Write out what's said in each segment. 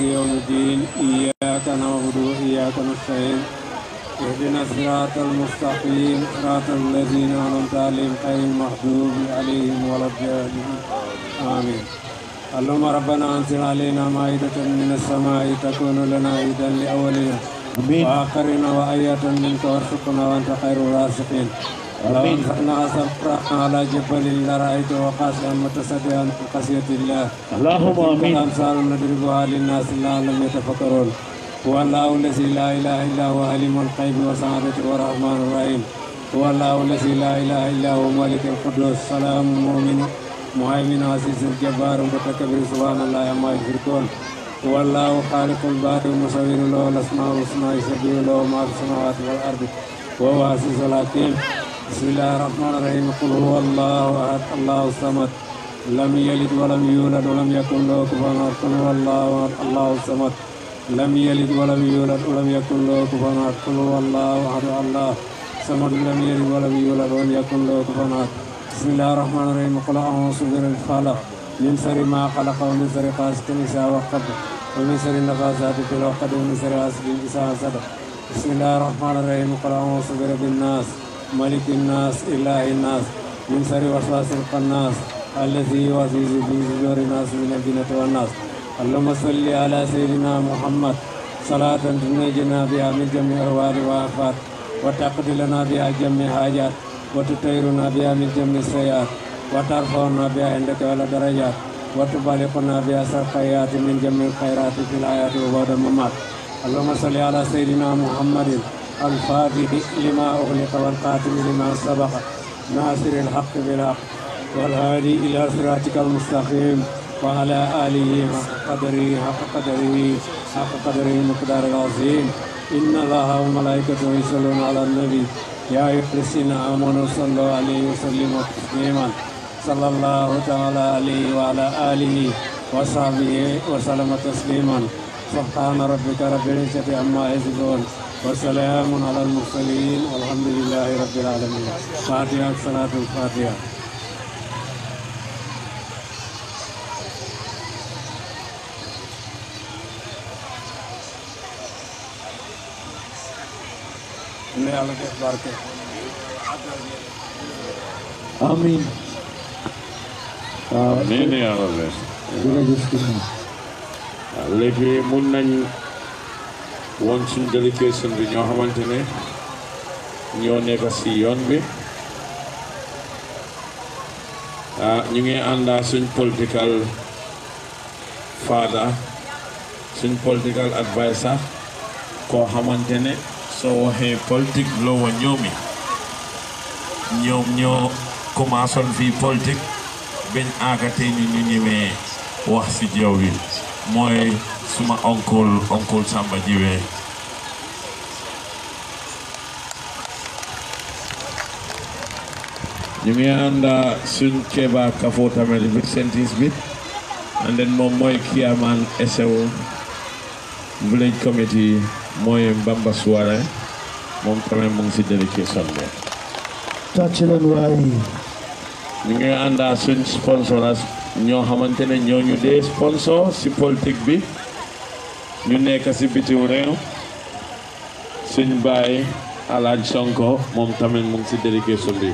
يوم الدين إياك نعبد وإياك نستعين اهدنا الصراط المستقيم صراط الذين أنعمت عليهم غير المغضوب عليهم ولا الضالين آمين اللهم ربنا أنزل علينا مائدة من السماء تكون لنا عيدا لأولنا وآخرنا وآية منك وارزقنا وأنت خير الرازقين لو أنزلنا صبرا على جبل لرأيته خاشعا متصدعا من خشية الله اللهم آمين الأمثال نضربها للناس لعلهم يتفكرون هو الله الذي لا إله إلا هو عليم الغيب والشهادة والرحمن الرحيم هو الله الذي لا إله إلا هو مالك القدوس السلام المؤمن مهيمن عزيز الجبار متكبر سبحان الله عما يشركون هو الله خالق البارئ المصور له الأسماء الحسنى يسبح له ما في السماوات والأرض وهو عزيز الحكيم بسم الله الرحمن الرحيم قل هو الله أحد الله الصمد لم يلد ولم يولد ولم يكن له كفوا أحد قل هو الله أحد الله الصمد لم يلد ولم يولد ولم يكن له كفوا أحد قل هو الله أحد الله الصمد لم يلد ولم يولد ولم يكن له كفوا أحد بسم الله الرحمن الرحيم قل أعوذ برب الفلق من شر ما خلق ومن شر غاسق إذا وقب ومن شر النفاثات في العقد ومن شر حاسد إذا حسد بسم الله الرحمن الرحيم قل أعوذ برب الناس ملك الناس إله الناس من شر وسواس الخناس الذي يوسوس في صدور الناس من الجنة والناس اللهم صل على سيدنا محمد صلاة تنجينا بها من جميع الأهوال والآفات وتقضي لنا بها جميع الحاجات وتطهرنا بها من جميع السيئات وترفعنا بها عندك على درجات وتبلغنا بها الخيرات من جميع الخيرات في الحياة وبعد الممات اللهم صل على سيدنا محمد الفاتح لما أغلق والقاتل لما سبق ناصر الحق بالحق والهادي إلى صراطك المستقيم وعلى آله حق قدره مقدار العظيم إن الله وملائكته يصلون على النبي يا أيها الذين آمنوا صلوا عليه وسلموا تسليما صلى الله تعالى عليه وعلى آله وصحبه وسلم تسليما سبحان ربك رب العزة عما يصفون وسلام على المرسلين والحمد لله رب العالمين فاتحة صلاة الفاتحة Amin. Amin ya Rabbi. Léegi mun nañ woon suñ délégation bi ñoo xamante ne ñoo nekk si yoon bi ñu ngi ànda suñ political father suñ political advisor koo xamante ne soo waxee politique loo wa ñoomi ñoom ñoo commencé fii politique bañ aakatee ñu ñëwee wax si jaww bi mooy suma oncle Samba Jiwe ñu ngi ànd suñ Keba Kafo tamit bi sentis bi and then moom mooy Kiaman SEO village committee mooy Mbamba Suare moom tamit mu ngi si délégation bi tàccaleen waay ñu ngi ànd suñ sponsors ñoo xamante ne ñooñu dee sponsor si politique bi ñu nekk si bitim réew suñ baay Alaaj Sonko moom tamit mu ngi si délégation bi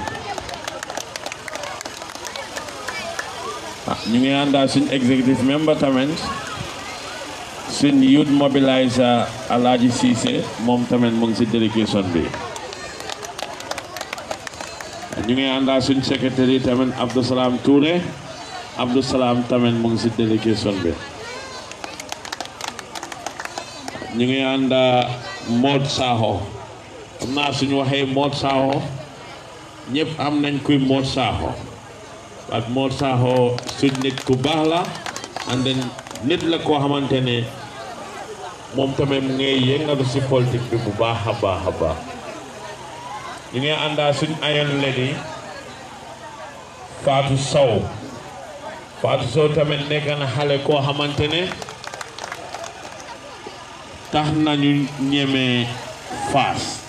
ñu ngi ànd suñ executive member tamit suñ youth mobiliser Alaaji Cissé moom tamit mu ngi si délégation bi ñu ngi ànd suñ secrétaire tamit Abdou Salam Touré Abdou Salam tamit mu ngi si délégation bi ñu ngi ànd Mod Sakho xam naa suñu waxee Mod Sakho ñëpp am nañ kuy Mod Sakho ak Mod Sakho suñ nit ku baax la and then nit la koo xamante ne moom tamit mu ngi yëngatu si politique bi bu baax a baax a baax ñu ngi ànd suñ ayon ledi Fatou Sow tamit nekk na xale koo xamante ne tax nañu ñemee Fass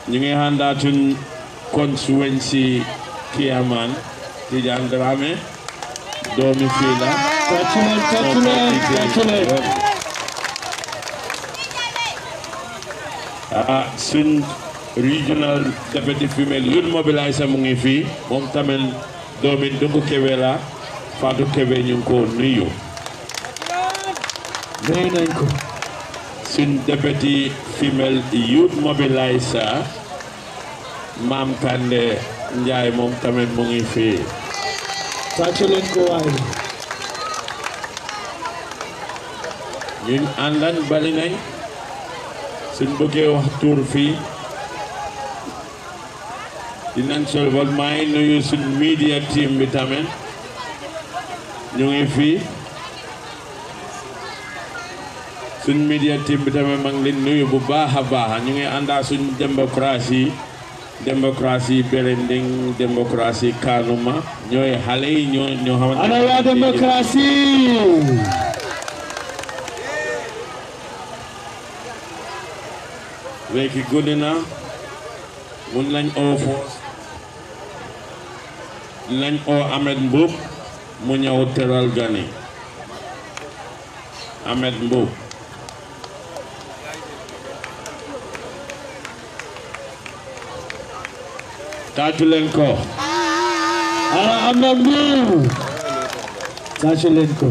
ñu ngi àndaatuñ constituency Kiaman Tidiane Dramé doomi fii la Soon regional deputy female youth mobiliser mu ngi fi moom tamit doomi Dungu Kebe la Fatou Kebe ñu ngi ko nuyu nañ ko soon deputy female youth mobiliser Mam Kande Njaay moom tamit mu ngi fi tàccu leen ko waay ñun àndan bari nañ suñ bëggee wax tur fii dinañ solval maa ngi nuyu suñ media team bi tamit ñu ngi fii suñ media team bi tamit maa ngi leen nuyu bu baax a baax ñu ngi àndaa suñ démocratie Berending démocratie Kanuma ñooy xale yi ñoo xamante ana waa démocratie weeki guddi na mun lañ oo foos lañ oo Ahmed Mboup mu ñëw teral gani Ahmed Mboup tàccu leen ko Ahmed Mboup tàccu leen ko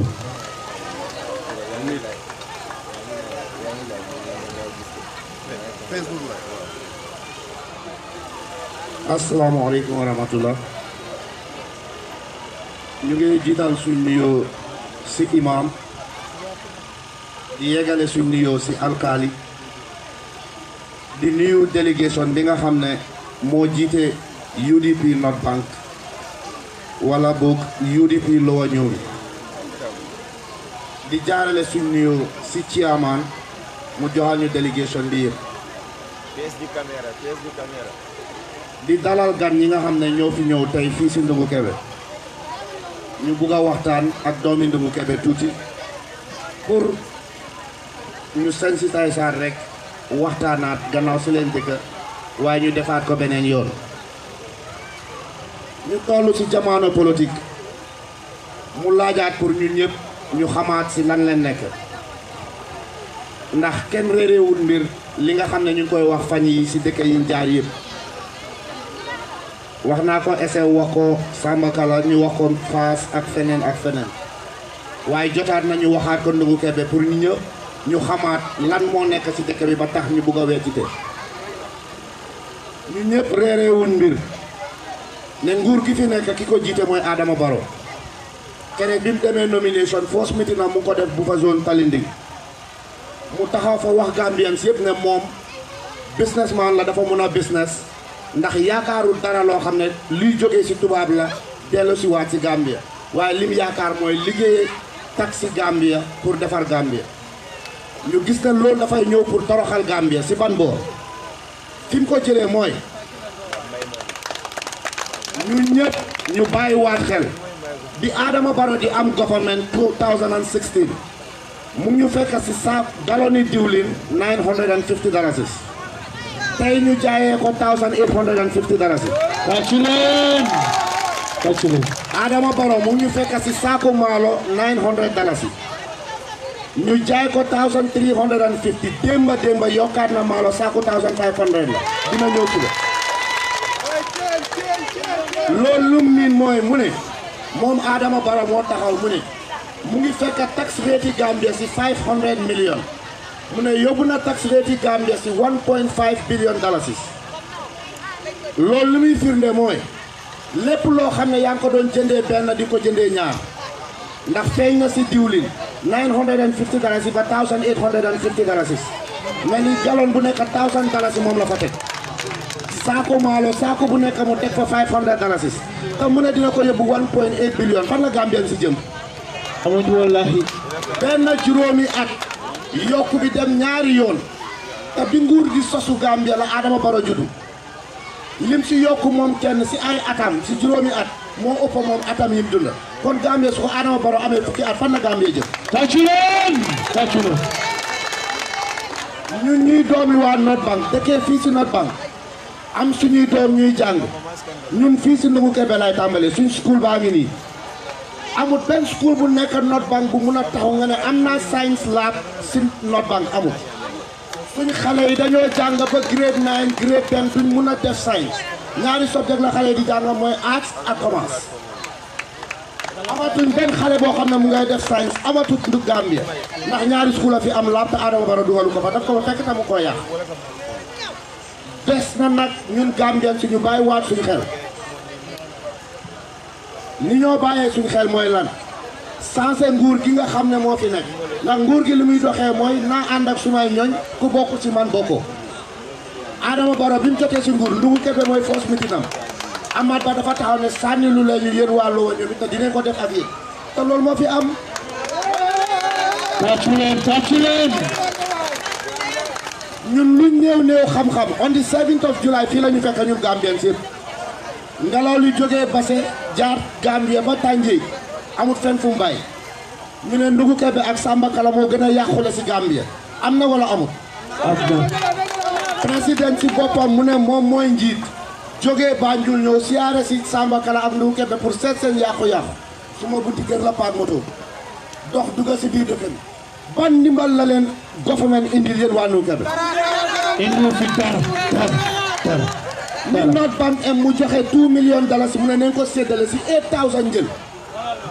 asalaamaaleykum wa rahmatullah ñu ngi jiital suñ nuyoo si imam di yeggale suñ nuyoo si alkaali di nuyu délégation bi nga xam ne moo jiite UDP North Bank wala boog UDP Lower Ñuul di jaarale suñ nuyoo si chairman mu joxal ñu délégation bi yëpp di dalal gan ñi nga xam ne ñoo fi ñëw tey fii si Ndungu Kebe ñu bugg a waxtaan ak doomi Ndungu Kebe tuuti pour ñu sensitiser rek waxtaanaat gannaaw si leen dëkk waaye ñu defaat ko beneen yoon ñu toll si jamono politique mu laajaat pour ñun ñëpp ñu xamaat si lan leen nekk ndax kenn réeréewul mbir li nga xam ne ñu ngi koy wax fan yi si dëkk yi jaar yëpp wax naa ko essayer wax ko Sambakala ñu wax ko Fass ak feneen waaye jotaat nañu waxaat ko Ndungu Kebe pour ñu ñëw ñu xamaat lan moo nekk ci dëkk bi ba tax ñu bugg a weccite ñu ñëpp réeréewul mbir ne nguur gi fi nekk ki ko jiite mooy Adama Barrow keneen bi mu demee nomination first meeting na mu ko def bu fa zone Talinding mu taxaw fa wax Gambians yëpp ne moom businessman la dafa mën a business ndax yaakaarul dara loo xam ne luy jógee ci tubaab la dellu si waat ci Gambia waaye lim yaakaar mooy liggéey tax ci Gambia pour defar Gambia ñu gis ne loolu dafay ñëw pour toroxal Gambia ci ban boor fi mu ko jëlee mooy ñun ñëpp ñu bàyyi waat xel bi Adama Barrow di am government 2016 mu ngi ñu fekk ci saak galoni diwlin $950 tey ñu jaayee ko $1,850 tàccu leen Adama Barrow mu ngi ñu fekk ci saaku maalo $900 ñu jaay ko $1,350 démba yokkaat na maalo saaku $1,500 la dina ñëw suba loolu lum miin mooy mu ne moom Adama Barrow moo taxaw mu ne mu ngi fekk tax rate yi Gambia ci $500 million mu ne yóbbu na tax rate yi Gambia ci $1.5 billion loolu li muy firnde mooy lépp loo xam ne yaa ngi ko doon jëndee benn di ko jëndee ñaar ndax feeñ na ci diwlin $950 ba $1,850 mel ni gallon bu nekk $1,000 moom la fa teg saako maalo saako bu nekk mu teg fa $500 te mu ne dina ko yóbbu 1.8 billion fan la Gambien si jëm amuñu wallahi benn juróomi at yokku bi dem ñaari yoon te bi nguur gi sosu Gambia la Adama Barrow juddu lim si yokku moom kenn si ay atam si juróomi at moo ëpp moom atam yim dunda kon Gambia su ko Adama Barrow amee fukki at fan la Gambia jëm tàccu leen ñun ñuy doomi waa North Bank dëkkee fii si North Bank am suñuy doom ñuy jàng ñun fii si Ndungu Kebe lay tàmbalee suñ school baa ngi nii amul benn school bu nekk North Bank bu mun a taxaw nga ne am naa science lab si North Bank amul suñu xale yi dañoo jàng ba grade 9 grade 10 duñ mun a def science ñaari subject la xale yi di jàng mooy arts ak commerce amatuñ benn xale boo xam ne mu ngay def science amatut ndu Gambia ndax ñaari school a fi am lab te Adama Barrow dugalu ko fa daf ko fa fekk te mu koy yàq des na nag ñun Gambien suñu bàyyi waat suñu xel ni ñoo bàyyee suñu xel mooy lan sensé nguur gi nga xam ne moo fi nekk ndax nguur gi li muy doxee mooy naa ànd ak sumay ñooñ ku bokk ci man bokkoo Adama Barrow bi mu jotee si nguur Ndungu Kebe mooy force mitinam Amat Bah dafa taxaw ne sànni lu leen ñu yéen waa Lowa ñoom it te dinañ ko def ak yéen te loolu moo fi am. tàccu leen ñun luñ néew xam-xam on the 7th of July fii la ñu fekk ñun Gambien si ngelaw li jógee Basse jaar Gambie ba Tànjeey amut fenn fu mu bàyyi ñu ne Ndungu Kebe ak Samba Kala moo gën a yàqule si Gambie am na wala amut. président si boppam mu ne moom mooy njiit jógee Banjul ñëw siyaare si Samba Kala ak Ndungu Kebe pour seet seen yàqu-yàqu su ma bunti kër la paak moto dox dugga si biir dëkk bi ban ndimbal la leen government indil yéen waa Ndungu Kebe indi fi dara ni North Bank mu joxe $2 million mu ne nañ ko séddale si 8000 njël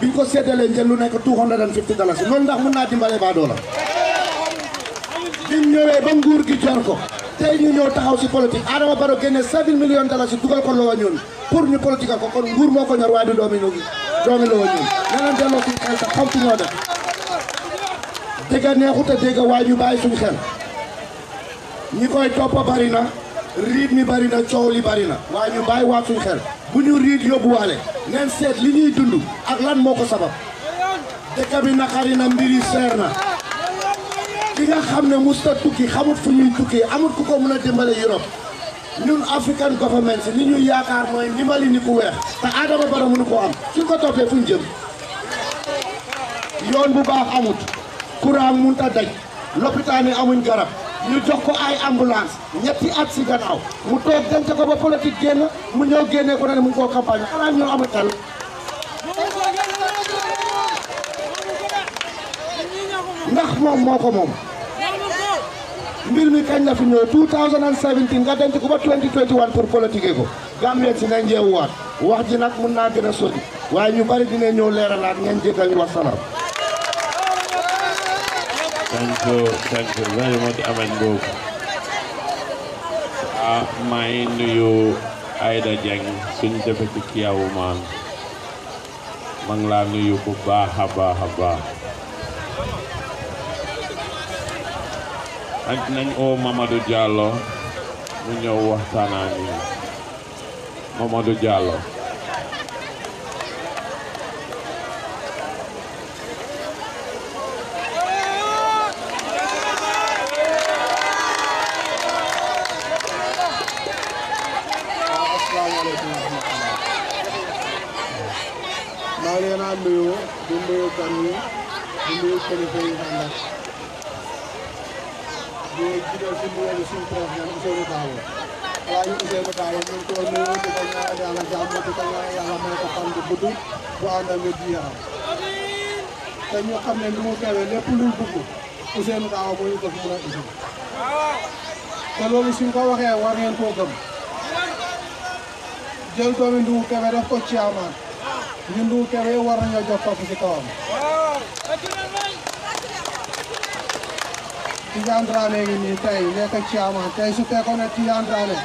biñ ko séddalee njël lu nekk $250 noonu ndax mun naa dimbale baa doola biñ ñëwee ba nguur gi jor ko tey ñu ñëw taxaw si politique Adama Barrow génne $7 million dugal ko Lowa ñun pour ñu politique ko kon nguur moo ko ñor waaye du doomi Lowa ñun neneen delloo si xel sax xam ci ñoo def dégg neexut a dégg waaye ñu bàyyi suñu xel ñi koy toppa bari na riit mi bari na coow li bari na waaye ñu bàyyi waat suñu xel bu ñu riit yóbbuwaale neen seet li ñuy dund ak lan moo ko sabab dëkk bi naqari na mbiri seer na ki nga xam ne musta tukki xamut fu ñuy tukki amut ku ko mën a dimbale Europe ñun African government si li ñuy yaakaar mooy ndimbali ni ku weex te Adama Barrow mënu ko am suñ ko toppee fuñ jëm yoon bu baax amut courant mënut a daj lopitaan yi amuñ garab ñu jox ko ay ambulance ñetti at si gannaaw mu toog denc ko ba politique génn mu ñëw génnee ko ne mu ngi koo campagne xanaa ñu amul xel ndax moom moo ko moom mbir mi kañ la fi ñëw 2017 nga denc ko ba 2021 pour politique ko Gambien si nañ jeewuwaat wax ji nag mun naa gën a sori waaye ñu bari dina ñëw leeralaat ngeen jéggal ñu wax salaam. Thank you very much Amen Mboob maa ngi nuyu Aida Jeng suñ député Kiyawoman maa ngi laa nuyu bu baax a baax ak nañ oo Mamadou Diallo mu ñëw waxtaanaa ni Mamadou Diallo maa ngi leen a nuyu di nuyu gan yi di nuyu kilifa yi ànd ak di jiital si nuyu bi suñu président Ousseynou Dabo waaye Ousseynou Dabo ñu ngi ko nuyu di ko ñaanal yàlla jàmm di ko ñaanal yàlla may ko fan bu gudd bu ànd ak wér gi yaram te ñu xam ne ni mu teewee lépp luy bugg Ousseynou Dabo moo ñu def mën a indi te loolu suñ ko waxee war ngeen koo gëm jël doomi Ndungu Kebe def ko chairman ñun Ndungu Kebe war nañoo jox topp ci kawam Tidiane Dramé ngi nii tey nekk chairman tey su fekkoon ne Tidiane Dramé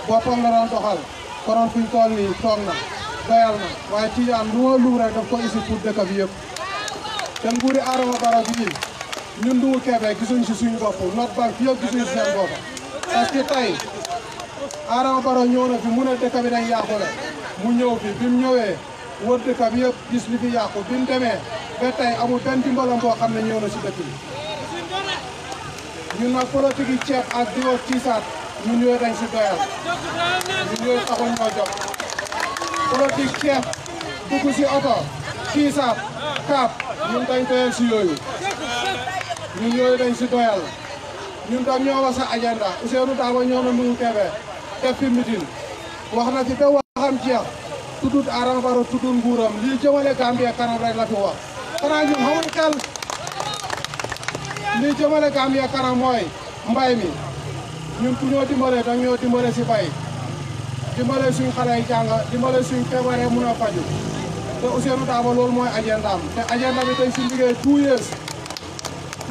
boppam la doon doxal konoon fuñ toll nii toog na doyal na waaye Tidiane lu ma lu rek daf ko isi pour dëkk bi yëpp te nguuri Adama Barrow bi ñun Ndungu Kebe gisuñ si suñ bopp North Bank yëpp gisuñ si seen bopp parce que tey Adama Barrow ñëw na fi mu ne dëkk bi dañ yàqule mu ñëw fi bi mu ñëwee wër dëkk bi yëpp gis li fi yàqu bi mu demee ba tey amul benn dimbalam boo xam ne ñëw na si dëkk bi ñun nag politique yi ceeb ak diwo tiisaat ñun ñooy dañ si doyal ñun ñooy taxul ñoo jox politique ceeb dugg si oto tiisaat kaap ñun dañ doyal si yooyu ñun ñooy dañ si doyal ñun tam ñoo wax sa agenda Ousseynou Dabo ñëw na Ndungu Kebe def fi meeting wax na fi ba waxam jeex tuddut Adama Barrow tuddut nguuram lii jëmale Gambia kanam rek la fi wax xanaa ñun xamuñ xel lii jëmale Gambia kanam mooy mbay mi ñun ku ñoo dimbale dañ ñoo dimbale si bay dimbale suñ xale yi jàng dimbale suñ feebaree mun a faju te Ousainou Darboe loolu mooy agendaam te agenda bi tey si liggéey 2 years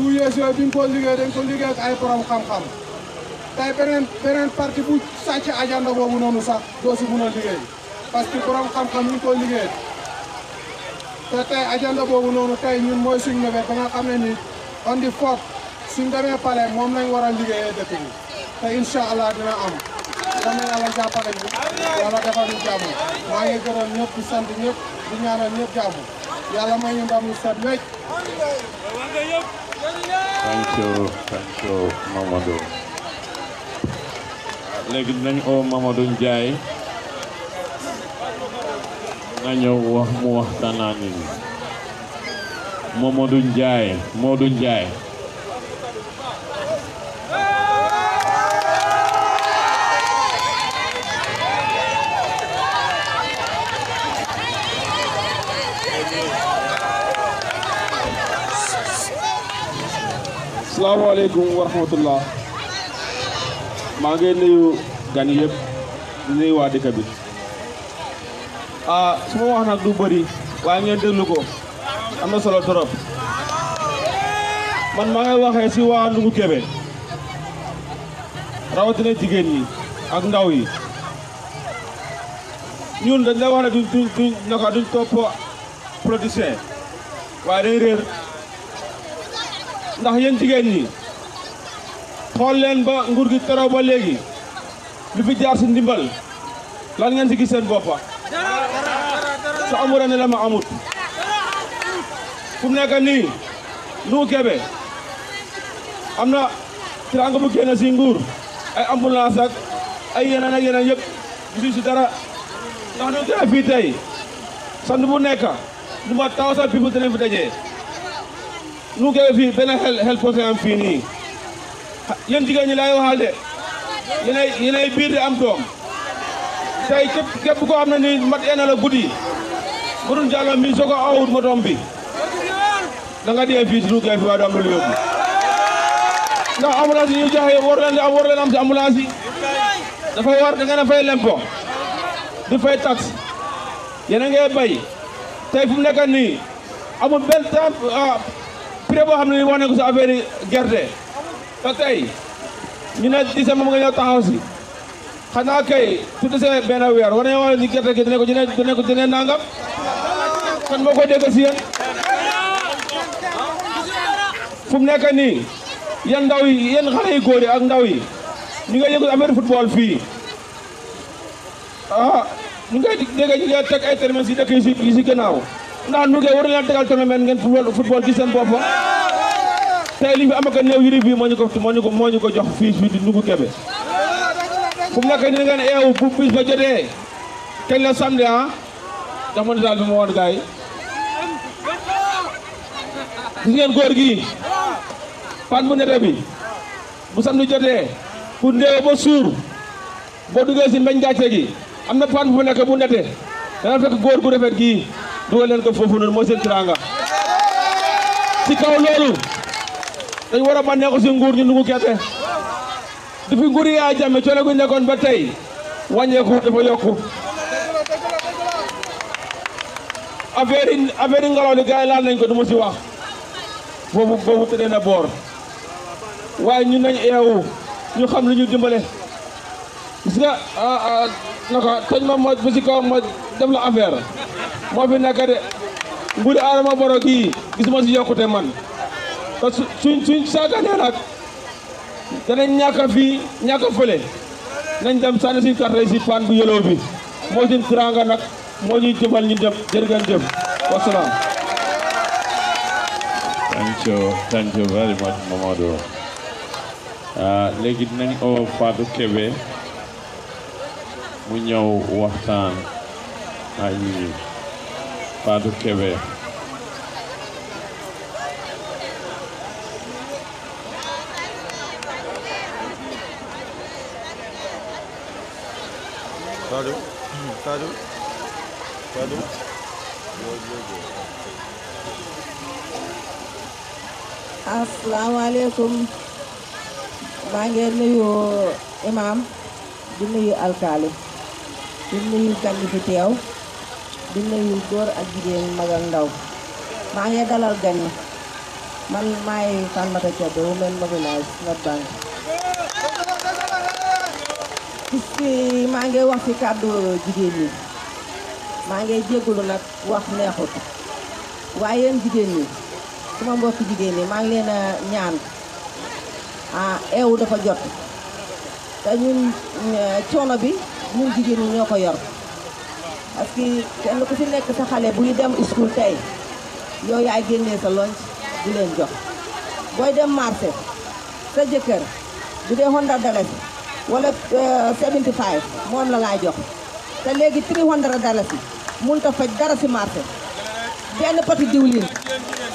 yooyu duñ ko liggéey dañ ko liggéey ak ay borom xam-xam tey beneen parti bu sàcc agenda boobu noonu sax doo si mun a liggéey parce que borom xam-xam ñu ko liggéey te tey agenda boobu noonu tey ñun mooy suñ mébét ba nga xam ne ni on the 4th suñ demee palais moom lañ war a liggéeyee dëkk bi te incha allah dina am yal na yàlla jàppale ñu yàlla defal ñu jàmm maa ngi gërëm ñëpp di sant ñëpp di ñaanal ñëpp jàmm yàlla may ñu ndam lu set wecc. Thank you Mamadou. léegi dinañ oo Mamadou Ndiaye nga ñëw wax mu waxtaanaa nit ñi Mamadou Ndiaye Modou Ndiaye. Assalamualaikum warahmatullah. maa ngi nuyu gan yëpp di nuyu waa dëkk bi su ma wax nag du bëri waaye ngeen déglu ko am na solo trop man maa ngi waxee si waa Ndungu Kebe rawatina jigéen ñi ak ndaw yi ñun dañ la wax ne duñ topp politicien waaye dañ réer ndax yéen jigéen ñi xool leen ba nguur gi teraw ba léegi lu fi jaar si ndimbal lan ngeen si gis seen boppa su amul ne la ma amut fu mu nekk nii Ndungu Kebe am na teraanga bu génn si nguur ay ambulance ak ay yeneen ak yeneen yëpp gisuñ si dara ndax Ndungu Kebe fii tey sant bu nekk du ma 1000 people dinañ fi dajee Ndungu Kebe fii benn xel posé am fii nii yéen jigéen ñi laay waxal de yéenay biir di am doom tey képp ko am na ni mat ena la guddi bu dul jàll mi soo ko awut ma doom bi da nga dee fii si Ndungu Kebe fi waaye du am lu yóbbu ndax ambulance yi ñu joxe war leen am si ambulance yi dafa war da ngeen a fay lempo di fay taxe yéen a ngi bay tey fu mu nekk nii amul benn temps prix boo xam ne wax nañ ko si affaire yi gerte te tey ñu ne décembre nga ñëw taxaw si xanaa kay tuuti see benn weer war nañoo wax ni gerte gi dina ko nangam kan moo ko dégg si yéen fu mu nekk nii yéen ndaw yi yéen xale yu góor yi ak ndaw yi ñu ngi yëngu affaire football fii ñu ngi dégg ñu ngi teg ay tournament si dëkk yi si gannaaw ndax nu ngeen war leen tegal tournament ngeen football ci seen bopp tey li fi am ak néew yiri fii moo ñu ko jox fii di Ndungu Kebe fu mu nekk nii ngeen eewu bu bis ba jotee kañ la samedi jox ma daal bi ma woon gars yi gis ngeen góor gi pan bu nete bi bu samedi jotee pour ndeew ba suur boo duggee si mbeñ gàcce gi am na pan bu nekk bu nete dana fekk góor gu rafet gii dugal leen ko foofu noonu mooy seen tiranga si kaw loolu dañ war a bànneexu si nguur ñu Ndungu Kebe depuis nguur yi Yaya Jammeh coono gu nekkoon ba tey wàññeeku dafa yokku affaire yi ngelaw li gars yi laal nañ ko du ma si wax boobu tëddee na boor waaye ñun nañ eewu ñu xam lu ñu dimbale gis nga naka tëj ma ba si kaw ma def la affaire moo fi nekk de nguuri Adama Barrow kii gisuma si yokkute man te suñ saaganee nag danañ ñàkk fii ñàkk fële nañ dem sànni suñ carte si pan bu yeloo bi moo suñ tiranga nag moo ñuy jëmal ñu dem jërëngeen jëf wasalaam. Thank you very much Mamadou. léegi dinañ oo Fatou Kebe mu ñëw waxtaan ak ñi Fatou Kebe. asalaamaaleykum maa ngi nuyu imam di nuyu alkaali di nuyu gan yi fi teew di nuyu góor ak jigéen mag ak ndaw maa ngi dalal gan yi man maay Fatoumata Kebe Women Mobilize North Bank maa ngi wax ci kàddu jigéen ñi maa ngi jégalu nag wax neexut waaye yéen jigéen ñi suma mbokk jigéen ñi maa ngi leen a ñaan eewu dafa jot te ñun coono bi ñun jigéen ñi ñoo ko yor parce que kenn ku ci nekk sa xale buy dem school tey yow yaay génnee sa lonc di leen jox booy dem marché sa jëkkër bu dee $100 wala 75 moom la laa jox te léegi $300 mënut a faj dara ci marché benn poti diwlin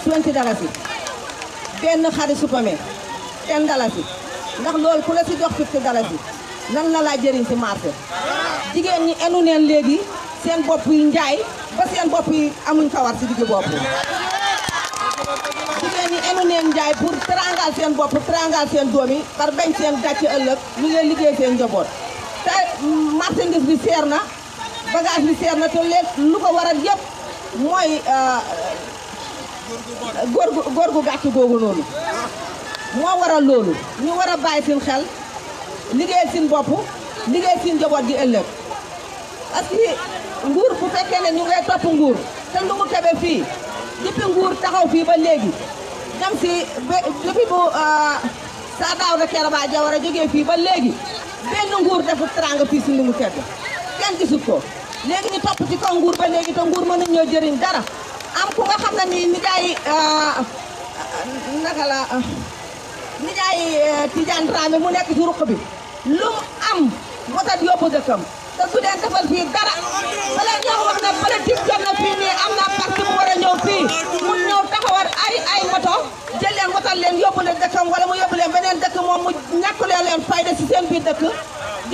$20 benn xari supame $10 ndax loolu ku la ci jox $50 nan la laa jëriñ ci marché jigéen ñi enu neen léegi seen bopp yi njaay ba seen bopp yi amuñ kawar ci digg bopp jigéen ñi enu neen njaay pour terangal seen bopp terangal seen doom yi par bañ seen gàcce ëllëg ñu ngeen liggéey seen njaboot te marchandise bi seer na bagage bi seer na te léegi lu ko waral yëpp mooy góor gu gàcce googu noonu moo waral loolu ñu war a bàyyi seen xel liggéey seen bopp liggéey seen njaboot gi ëllëg parce que nguur bu fekkee ne ñu ngay topp nguur te lu mu Kebe fii depuis nguur taxaw fii ba léegi dem si depuis bu Saa Daawda Kairaba Jawara jógee fii ba léegi benn nguur defu teranga fii si lu mu Kebe kenn gisul ko léegi ñu topp ci kaw nguur ba léegi te nguur mënuñ ñoo jëriñ dara am ku nga xam ne ni nijaay naka la nijaay Tidiane Dramé mu nekk ci ruq bi lu mu am wotat yóbbu dëkkam te su dee defal fii dara bala ñoo wax ne politique jot na fii nii am na parti bu war a ñëw fii mu ñëw taxawal ay moto jël leen wotal leen yóbbu leen dëkkam wala mu yóbbu leen beneen dëkk moom mu ñàkkulee leen fayda si seen biir dëkk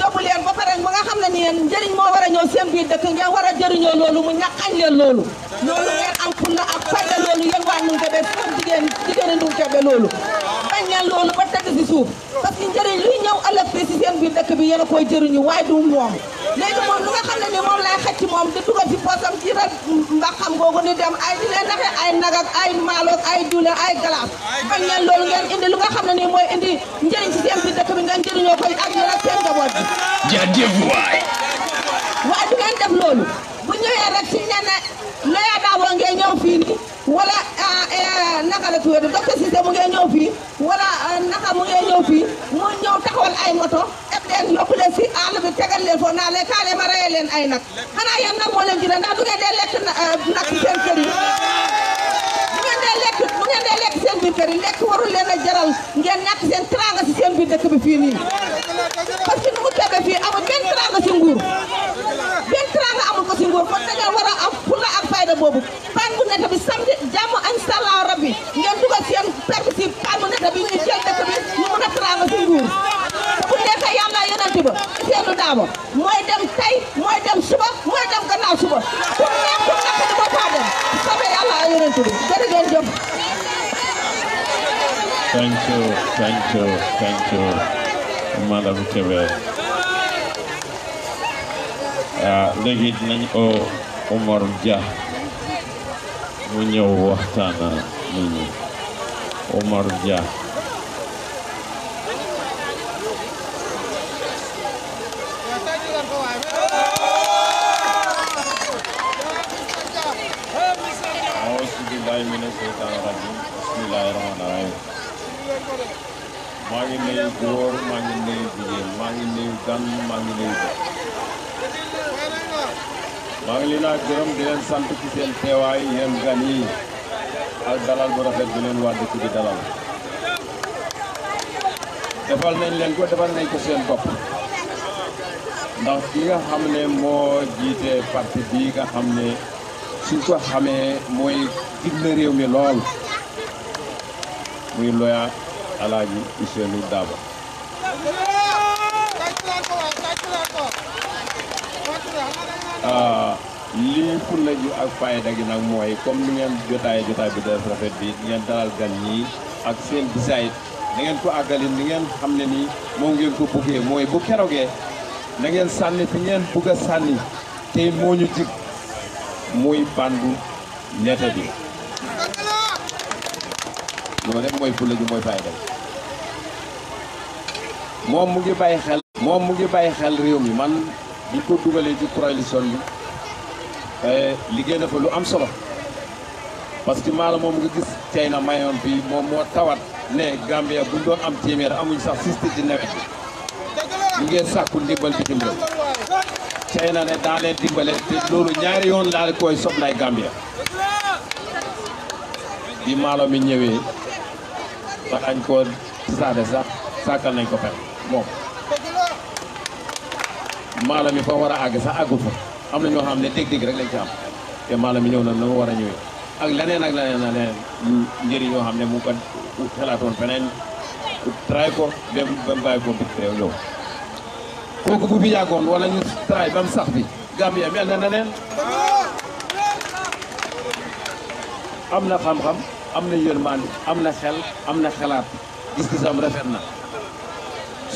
yóbbu leen ba pare ba nga xam ne ni yéen njëriñ moo war a ñëw seen biir dëkk ngeen war a jëriñoo loolu mu ñàkkañ leen loolu ngeen am fulla ak fayda loolu yéen waa Ndoum Kébé jigéen Ndoum Kébé loolu bañ leen loolu ba teg si suuf parce que njëriñ luy ñëw ëllëg fii si seen biir dëkk bi yéen a koy jëriñu waaye du moom léegi moom lu nga xam ne ni moom lay xëcc moom di dugal ci poosam ci rek mbaxam googu ni dem ay di leen naxe ay nag ak ay maalo ak ay diwlin ay glace bañ leen loolu ngeen indi lu nga xam ne nii mooy indi njëriñ si seen biir dëkk bi ngeen jëriñoo koy ak yéen ak seen njaboot bi jaajëf waay waaye du ngeen def loolu bu ñëwee rek si ne ne Loya Dabo ngeen ñëw fii nii wala naka la tuwee docteur Cissé mu ngeen ñëw fii wala naka mu ngeen ñëw fii mu ñëw taxawal ay moto eb leen yóbbu leen si àll bi tegal leen foofu naa leen kaale ma reyee leen ay nag xanaa yéen nag moo leen jëlee ndax du ngeen dee lekk nag si seen kër yi bu ngeen dee lekk seen biir kër yi lekk warul leen a jaral ngeen ñàkk seen teraanga si seen biir dëkk bi fii nii parce que nu mu Kébé fii amul benn teraanga si nguur benn teraanga amul ko si nguur kon da ngeen war a am fulla ak fayda boobu pan bu nekk bi samedi jàmm inshallah rabbi ngeen dugal seen permis si pan bu nekk bi ñu jël dëkk bi ñu mën a teraanga si nguur te bu nekkee yàlla yonent ba Seydou Dabo mooy dem tey mooy dem suba mooy dem gannaaw suba ku nekk di ba faa dem soobee yàlla yonent bi jërë ngeen jëf. Thank you, Madam Kebe. Léegi nañ o Omar Dia mu ñëw waxtaana nit ñi Omar Dia. Bismillahirrahmanirrahim. maa ngi nuyu góor maa ngi nuyu jigéen maa ngi nuyu gan maa ngi nuyu maa ngi leen a gërëm di leen sant ci seen teewaay yéen gan yi ak dalal bu rafet bi leen waa dëkk bi dalal defal nañ leen ko defal nañ ko seen bopp ndax ki nga xam ne moo jiite parti bi nga xam ne suñ ko xamee mooy dig na réew mi lool muy Loya Alaaji Ousseynou Dabo lii fulla ju ak fayda gi nag mooy comme ni ngeen jotaay bi def rafet bi ngeen dalal gan ñii ak seen bisaayit da ngeen ko àggali ni ngeen xam ne nii moom ngeen ko buggee mooy bu kerogee na ngeen sànni fi ngeen bugg a sànni te moo ñu jig muy bandu nete bi loolu rek mooy fulla ju mooy fayda gi moom mu ngi bàyyi xel réew mi man bi ko dugalee ci coalition bi liggéey na fa lu am solo parce que maala moom nga gis China mayoon bi moom moo tawat ne Gambia buñ doon am téeméer amuñ sax système ci nawet bi ñu ngeen sàkku ndimbal bitim réew China ne daa leen dimbale te loolu ñaari yoon laa koy soblay Gambia bi maalo mi ñëwee ba dañ ko saade sax sàkkal nañ ko fen moom maalo mi fa war a àgg sax àggul fa am na ñoo xam ne dégg-dégg rek lañ ci am te maalo mi ñëw na na mu war a ñëwee ak leneen njëriñ yoo xam ne mu ko xalaatoon feneen tray ko ba mu bàyyi ko bitim réew ñëw kooku bu fi yàggoon wala ñu tray ba mu sax bi Gambia mel na neneen am na xam-xam am na yërmande am na xel am na xalaat gis-gisam rafet na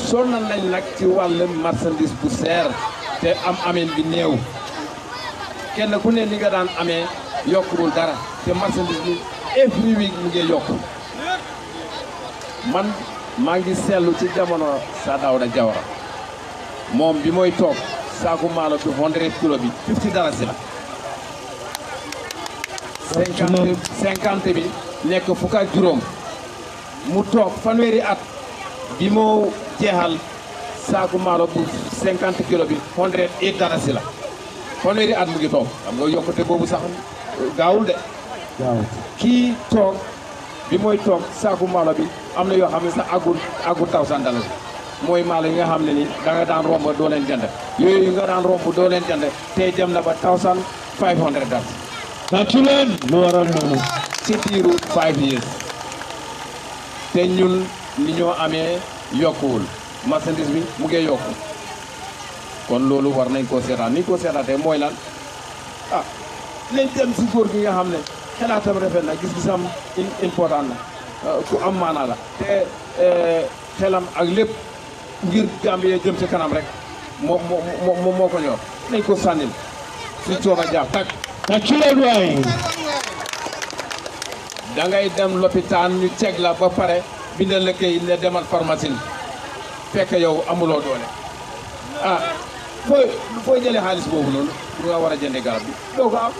sonal nañ nag ci wàllu marchandise bu seer te amin bi néew kenn ku ne ni nga daan amee yokkuwul dara te marchandise bi every week mu ngi yokku man maa ngi seetlu ci jamono Sir Dawda Jawara moom bi mooy toog saaku maalo bi 100 kilo bi 50 dalasi la 50 bi nekk fukk ak juróom mu toog fanweeri at bi moo jeexal saaku maalo bu 50 kilo bi 108 dalasi la fanweeri at mu ngi toog xam nga yokkute boobu sax gaawul de kii toog bi mooy toog saaku maalo bi am na yoo xam ne sax agul 1000 dalasi mooy maalo yi nga xam ne ni da nga daan romb doo leen jënd yooyu nga daan romb doo leen jënd tey dem na ba 1500 dalasi tàccu leen lu waral noonu ci diiru 5 years te ñun ni ñoo amee yokkuwul marchandise bi mu ngi yokku kon loolu war nañ koo seetaan ni ko seetaatee mooy lan ah nañ dem si góor gi nga xam ne xelaatam rafet na gis-gisam important na ku am maanaa la te xelam ak lépp ngir Gambie jëm ci kanam rek moo ko ñor nañ ko sànnil suñ coono jàpp tak tàccu leen waay da ngay dem lopitaan ñu ceg la ba pare bindal la kay ne demal pharmacie fekk yow amuloo doole ah fooy jëlee xaalis boobu noonu pour nga war a jëndee garab bi doo ko am.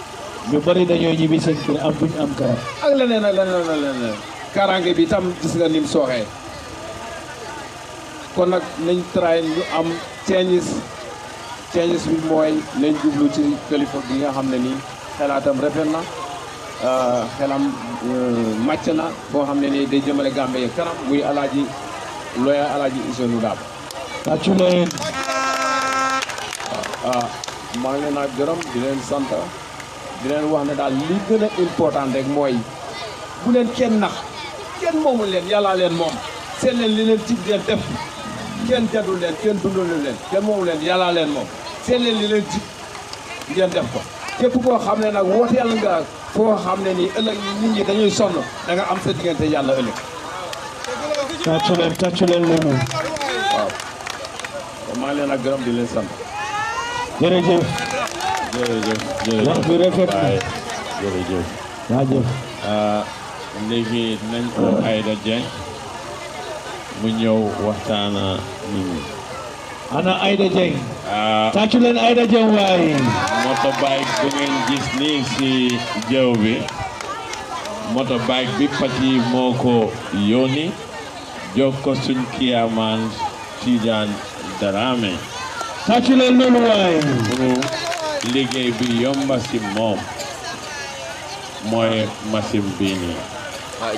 ñu bari dañoo ñibbi seen kër am duñ am garab. ak leneen kaaraange bi tam gis nga ni mu sooxee kon nag nañ try ñu am changes bi mooy nañ jublu ci kilifa gi nga xam ne nii xelaatam rafet na xelam màcc na boo xam ne nii day jëmale Gambie kanam muy alaaji Ousseynou Dabo. tàccu leen. maa ngi leen a gërëm di leen sant di leen wax ne daal li gën a important rek mooy bu leen kenn nax kenn moomul leen yàllaa leen moom seen leen li leen cib leen def kenn jadul leen kenn dundul leen kenn moomul leen yàllaa leen moom seen leen li leen cib ngeen def ko képp koo xam ne nag wooteel nga foo xam ne nii ëllëg nit ñi dañuy sonn da nga am sa diggante yàlla ëllëg. tàccu leen loolu. waaw maa ngi leen a gërëm di leen sant. jërëjëf. wax bi rafet na. jërëjëf. jaajëf. léegi nañ ko Aida Dieng mu ñëw waxtaana nit ñi. ana Aida Dieng. tàccu leen Aida Dieng waay. motorbike bu ngeen gis nii si jaww bi motorbike bi Pati moo ko yónni jox ko suñ kiyaamaan Tidiane Darame. tàccu leen loolu waay. pour liggéey bi yomba si moom mooy machine bii nii.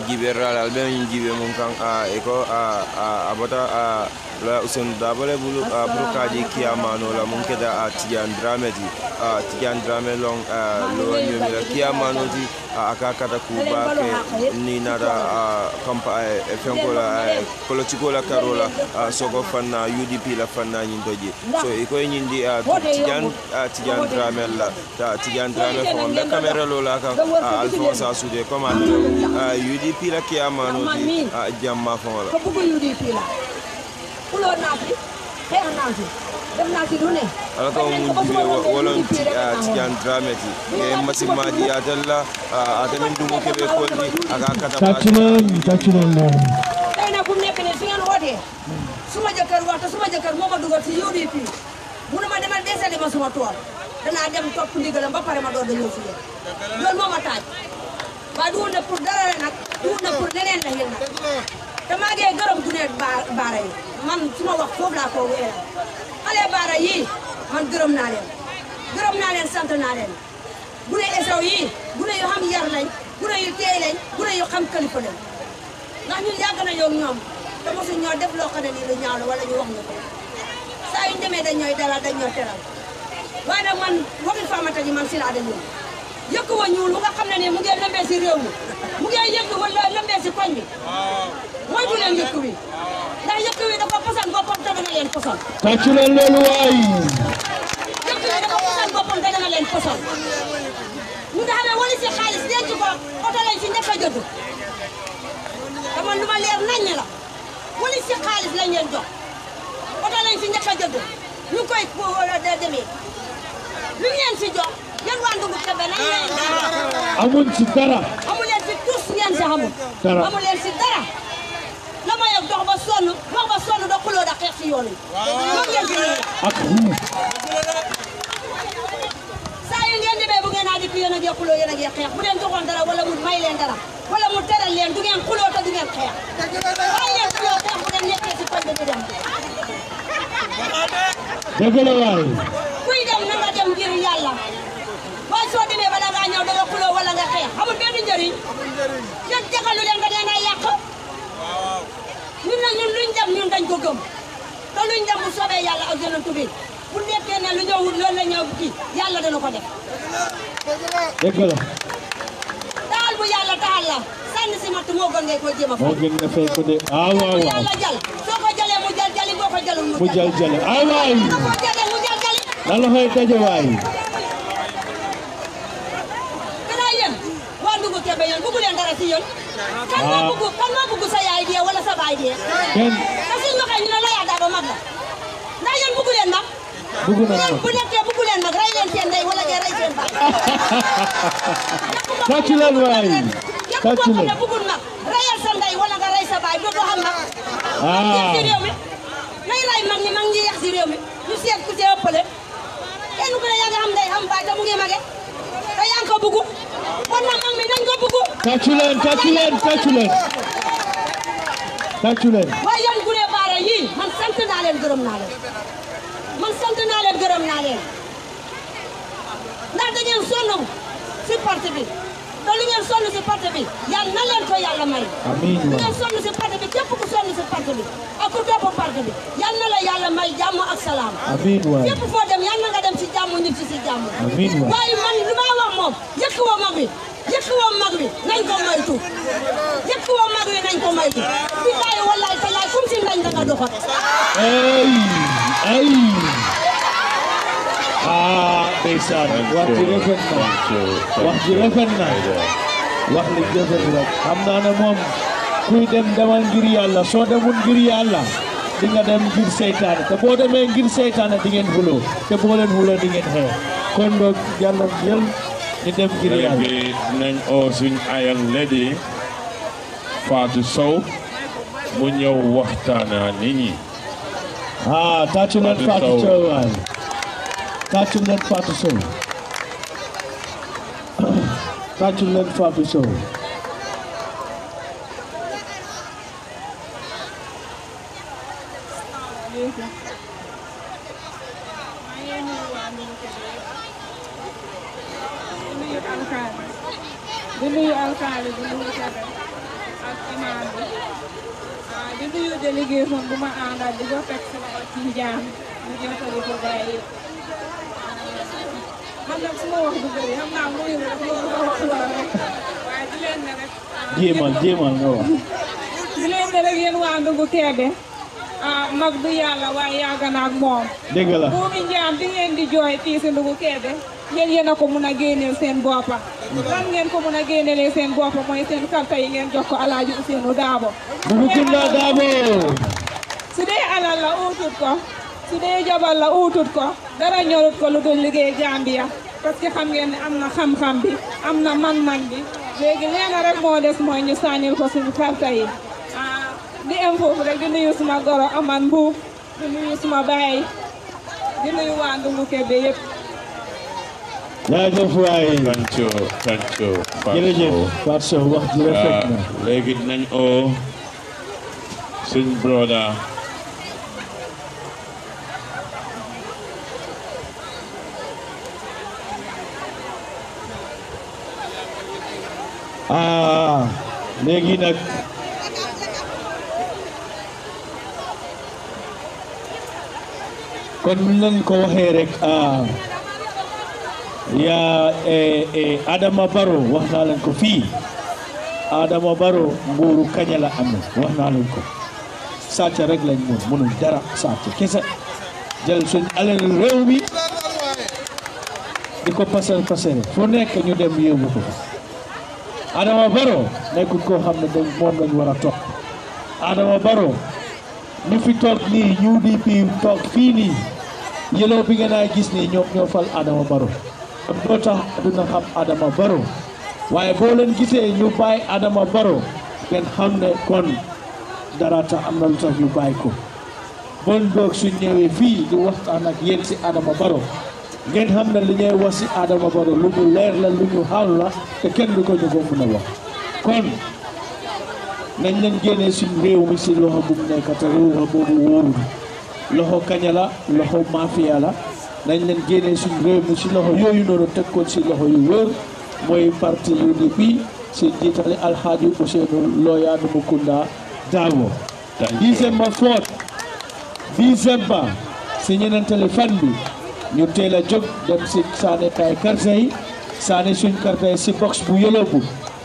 jibe ralal be min jibe mum kan eko abota la Usain Dabale bulu brukaji kiyamano la mun keda Tidiane Dramé ti Tidiane Dramé long lo nyomi la kiyamano ti aka kata ku ba ke ni nada kampa fenko la politiko la karola soko fanna UDP la fanna nyindoji so iko nyindi Tidiane Dramé la Tidiane Dramé fo be camera lo la ka Alphonse Soudé comme UDP la kiyamano ti jamma fo la ko bugu UDP la kulo naati xeex naati dem naati lu ne ala ko mun jule wolon Tidiane Dramé ti e masimaji atella atamin dumu kebe koldi aka kata tacculen tey nag bu nekk ne su ngeen wootee suma jëkkër waxta suma jëkkër moo ma dugal ci UDP mu ne ma demal desali ma suma tool danaa dem topp ndigalam ba pare ma door dañoo fi yéen loolu moo ma taaj waaye du ne pour dara nag du ne pour leneen la yéen nag te maa ngi gërëm gu ne baara yi man suma wax foofu laa ko wéeral xale baara yii man gërëm naa leen sant naa leen bu ne esaw yii bu ne yu xam yar lañ bu ne yu teey lañ bu ne yu xam kalifa lañ ndax ñun yàgg nañoo ak ñoom te mosu ñoo def loo xam ne nii lu ñaaw la wala ñu wax ñu ko saa yu ñu demee dañ ñooy dalal dañ ñoo teral waaye nag man waxi Famata ji man si laa dañu yëkk wa ñuul mu nga xam ne nii mu ngi lëmbee si réew mi mu ngi yëkk wala lëmbee si koñ bi moytu leen yëkk wi ndax yëkk wi dafa posan boppam te dana leen posan tàccu leen loolu waay yëkk wi dafa posan boppam te dana leen posan ñu nga xam ne wali si xaalis denc ko oto lañ si njëkk a jot te man lu ma leer naññ la wali si xaalis lañ leen jox oto lañ si njëkk a jot ñu koy demee lu ñu leen si jox yéen waa Ndungu Kebe nañ leen amuñ ci dara amu leen si tus ngeen si xamul amu leen si dara la ma yëg dox ba sonn da xuloo da xeex si yoon yi loolu ngeen si ak saa yu ngeen demee bu ngeen a dikk yéen a ngi xuloo yéen a ngi xeex bu leen joxoon dara wala mu may leen dara wala mu teral leen du ngeen xuloo te du ngeen xeex waaye leen xuloo xeex bu leen nekkee si koñ bi di dem dëgg la waay kuy dem na nga dem ngir yàlla waaye soo demee ba da ngaa ñëw da nga xuloo wala nga xeex amul benn njëriñ yéen jagalu leen nga dee nga yàq ñun nag ñun luñ dem ñun dañ ko gëm te luñ dem bu soobee yàlla ak yonent bi bu nekkee ne lu ñëw loolu la ñëw kii yàlla dana ko def dëgg la taal bu yàlla taal la sànni si matt moo gën ngay koy jéem a moo gën nga fay ko de waaw yàlla jal soo ko jalee mu jal jali boo ko jalul mu jal jale waay soo ko jalee mu jal jali la loxoy daje waay gannaaw yéen waa Ndungu Kebe yéen bëggu leen dara si yéen kan moo bëgg sa yaay dee wala sa baay dee kenn te suñ waxee ñu ne la yaa daa ba mag la ndax yéen bëggu leen mag bëggu na bu nekkee bëggu leen mag rey leen seen ndey wala ngeen rey seen baay tàccu leen waay tàccu leen bëggul mag reyal sa ndey wala nga rey sa baay doo xam mag si réew mi nay rey mag ñi yeex si réew mi ñu seet ku ci ëppale kenn ku ne yaa nga xam ndey xam baay te mu ngi mage te yaa ngi ko bëggu kon nag mag mi nañ ko bëggu tàccu leen waaye yéen Gune Baara yii man sant naa leen gërëm naa leen ndax da ngeen sonn si parti bi te lu ngeen sonn si parti bi yàlla na leen ko yàlla may amiin lu ngeen sonn si parti bi képp ku sonn si parti bi ak ku topp parti bi yàlla na la yàlla may jàmm ak salaam amiin waay képp foo dem yàlla na nga dem si jàmm ñib si jàmm amiin waay waaye man lu ma wax moom yëkk woo mag bi nañ ko moytu billahi wallahi tallahi kum si nañ da nga doxat ay ndeysaan wax ji rafet na wax li rafet rek xam naa ne moom kuy dem demal ngir yàlla soo demul ngir yàlla di nga dem ngir seytaane te boo demee ngir seytaane di ngeen xuloo te boo leen xuloo di ngeen xeex kon doog yàlla jël ñu dem ngir yàlla léegi nañ oo suñ ayal lady Fatou Sow mu ñëw waxtaana nit ñi tàccu leen Fatou Sow waay tàccu leen Fatou Sow tàccu leen Fatou Sow di nuyu alkaali bi nuyu Kebe ak imaam bi di nuyu délégation bu ma àndal di ko fekk sama ci jaam ñu jottali ko gaay yi man nag suma wax du bëri xam naa mooy rek loolu ko wax la rek waaye di leen ne rek jéemal nga wax di leen ne rek yéen waa Ndungu Kebe mag du yàlla waaye yàgg na ak moom dëgg la buumi njaam di ngeen di jooy fii si Ndungu Kebe yéen a ko mun a génneel seen boppa lan ngeen ko mun a génnelee seen boppa mooy seen karta yi ngeen jox ko Alaaji Ousseynou Dabo Boubacounda Dabo su dee alal la uutut ko su dee jabal la uutut ko dara ñorut ko lu dul liggéey Gambia parce que xam ngeen ne am na xam-xam bi am na man-man bi léegi leena rek moo des mooy ñu sànnil ko suñu karta yi di am foofu rek di nuyu suma goro Aman Mbuub di nuyu suma baay di nuyu waa Ndungu Kebe yëpp jaajëf waay Kancho jërëjëf Fatou Sow wax ji rafet na léegi dinañ oo suñ broda léegi nag kon nañ ko waxee rek yaa Adama Barrow wax naa leen ko fii Adama Barrow nguuru kaña la am wax naa leen ko sàcc rek lañ mënul dara sàcc kese jël suñ alal réew mi di ko pasal pasare fu nekk ñu dem yóbbu ko Adama Barrow nekkul koo xam ne moom lañ war a topp Adama Barrow ñu fi toog nii UDP toog fii nii yeloo bi nga naa gis nii ñoom ñoo fal Adama Barrow doo tax dina xam Adama Barrow waaye boo leen gisee ñu bàyyi Adama Barrow ngeen xam ne kon dara tax am na lu tax ñu bàyyi ko bon doog su ñëwee fii di waxtaan ak yéen si Adama Barrow ngeen xam ne li ñuy wax si Adama Barrow lu ñu leer la lu ñu xam la te kenn du ko ñu ko mën a wax kon nañ leen génnee suñu réew mi si loxo bu mu nekk te réew boobu wóorul loxo kaña la loxo mafia la nañ leen génnee suñu réew mi si loxo yooyu noonu teg ko si loxo yu wóor mooy parti UDP si jiitale Alhaji Ousseynou Lawyer Boubacounda Dabo December 4 December si ñenentali fan bi ñu teel a jóg dem si saane kay karta yi saane suñ karta yi si box bu yeloo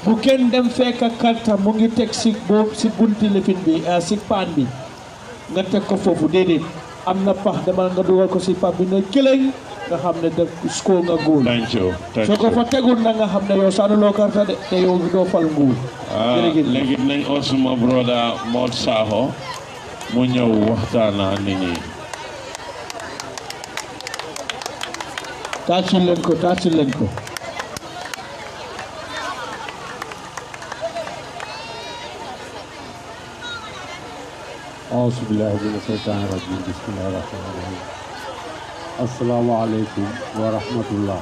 bu kenn dem fekk karta mu ngi teg si boobu si bunti lifin bi si paan bi nga teg ko foofu déedéet am na pax demal nga dugal ko si pax bi ne këlëñ nga xam ne def score nga góol soo ko fa tegul na nga xam ne yow sànnuloo karta de te yow doo fal nguur léegi nañ oo suma broda Mod Sakho mu ñëw waxtaana nit ñi tàccul leen ko أعوذ بالله من الشيطان الرجيم بسم الله الرحمن الرحيم السلام عليكم ورحمة الله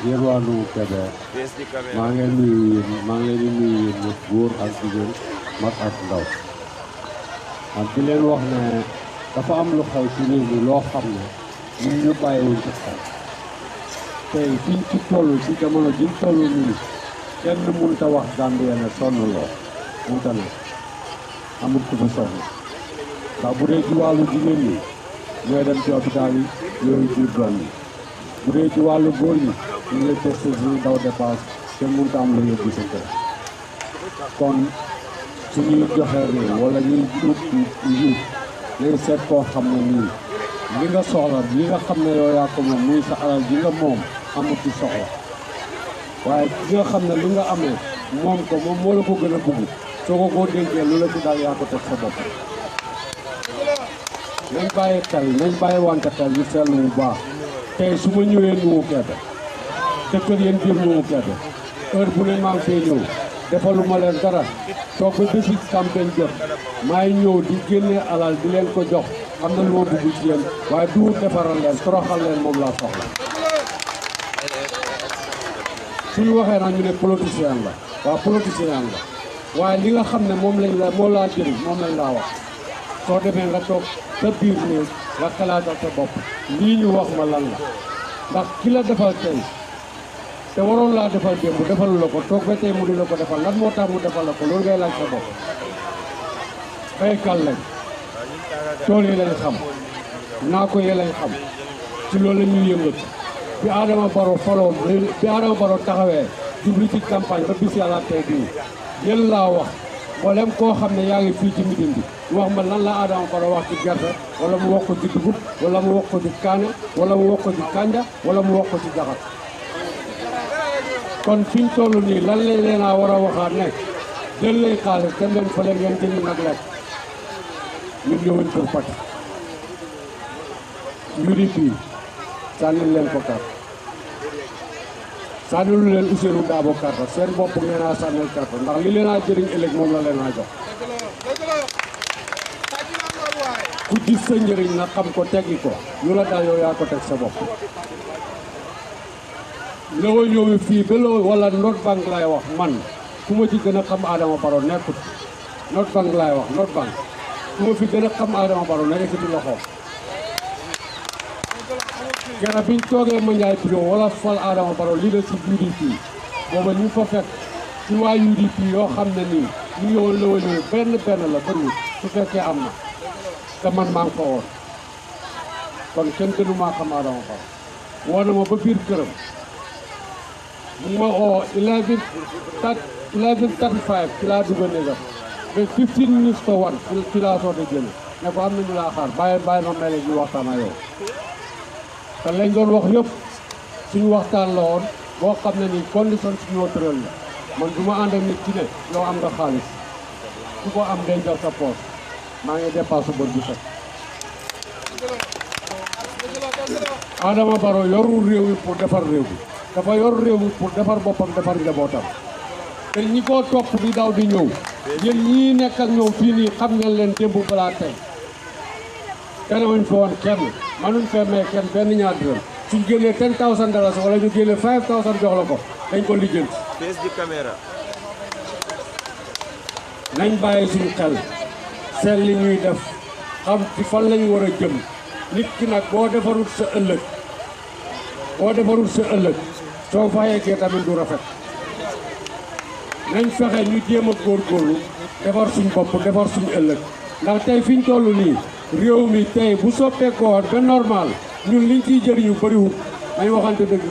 yéen waa Ndungu Kebe maa ngi leen di nuyu yéen ñëpp góor ak jigéen mag ak ndaw di leen wax ne dafa am lu xew ci réew mi loo xam ne ñun ñu bàyyiwuñ ci xel tey fiñ ci toll ci jamono jiñ toll nii kenn mënut a wax Gambia ne sonn loo mënut a ne amul ku fa sonn ndax bu dee ci wàllu jigéen ñi ñooy dem ci hôpital yi yooyu jur doom yi bu dee ci wàllu góor ñi ñu ngi lay testé suñu daw dépasse kenn mënut a am la yóbbu sa kër kon suñuy joxe réew wala ñuy ut njiit lay seet koo xam ne nii li nga soxla li nga xam ne yow yaa ko moom muy sa alal ji nga moom amut ci soxla waaye ki nga xam ne li nga amee moom ko moom moo la ko gën a bëgg soo ko koo dénkee lu la ci daal yaa ko teg sa bopp nañ bàyyi xel nañ bàyyi wante xel ñu seetlu bu baax tey su ma ñëwee Ndungu Kebe te kër yéen biir Ndungu Kebe heure bu ne maa ngi fay ñëw defaluma leen dara toog ba bési campagne jot maay ñëw di génne alal di leen ko jox am na lu ma bëgg ci yéen waaye du defaral leen toroxal leen moom laa soxla suñu waxee nag ñu ne politicien la waaw politicien la waaye li nga xam ne moom laa jëriñ moom lañ laa wax soo demee nga toog sa biir néeg nga xalaatal sa bopp lii ñu wax ma lan la ndax ki la defal tey te waroon laa defal démb defalu la ko toog ba tey mu di la ko defal lan moo tax mu defal la ko loolu ngay laaj sa bopp baykat lañ tool yi lañ xam naako yi lañ xam ci loolu la ñuy yëngatu bi Adama Barrow faloo bi Adama Barrow taxawee jublu ci campagne ba bis yàlla tey bii yéen laa wax mboolem koo xam ne yaa ngi fii ci midin bi wax ma lan la Adama Barrow wax ci gerte wala mu wax ko ci dugub wala mu wax ko ci kaane wala mu wax ko ci kanja wala mu wax ko ci jaxat kon fiñ toll nii lan lañ leen a war a waxaat ne jël lay xaalis dem leen fële ngeen jënd nag lekk ñun ñëwuñ kër Fatick UDP sànnil leen ko carte sànnilu leen Ousseynou Dabo carte seen bopp ngeen a sànnil carte ndax li leen a jëriñ ëllëg moom la leen a jox ku gis sa njëriñ na xam ko teggi ko lu la daal yow yaa ko teg sa bopp lowo ñoomi fii ba loolu wala North Bank laay wax man ku ma ci gën a xam Adama Barrow nekkut North Bank laay wax North Bank ku ma fi gën a xam Adama Barrow na ekkati loxo gannaaw biñ toogee Mandiaye Pilon wala fal Adama Barrow lii la ci UDP booba ñu fa fekk ci waa UDP yoo xam ne nii ñu ngi woon lowo ñoomi benn la bëriwul su fekkee am na te man maa ngi fa woon kon kenn gënu maa xam Adama Barrow woo na ma ba biir këram mu ma oo 11:35 ci laa dugg néegam ba 15 minutes to 1 ci laa soog a jël ne ko am nañu laa xaar bàyyi ma mel ñu waxtaan ak yow te lañ doon wax yëpp suñu waxtaan la woon boo xam ne nii condition suñoo tëral la man du ma ànd ak nit ci ne yow am nga xaalis ku ko am dencal sa poos maa ngi dépassé bët bu set Adama Barrow yorul réew mi pour defar réew mi dafa yor réew mi pour defar boppam defar njabootam te ñi ko topp di daw di ñëw yéen ñii nekk ak ñoom fii nii xam ngeen leen démb balaa tey kenn wuñ fa woon kenn manuñ fee may kenn benn ñaar dërëm suñ génnee $10,000 wala ñu génnee $5,000 jox la ko dañ ko lijjanti. face di caméra. nañ bàyyi suñu xel seet li ñuy def xam ci fan lañu war a jëm nit ki nag boo defarul sa ëllëg soo fa yeggee tamit du rafet nañ fexe ñu jéem a góorgóorlu defar suñ bopp defar suñu ëllëg ndax tey fi ñu toll nii réew mi tey bu soppeekoo woon ba normal ñun liñ ciy jëriñu bëriwul nañ waxante dëgg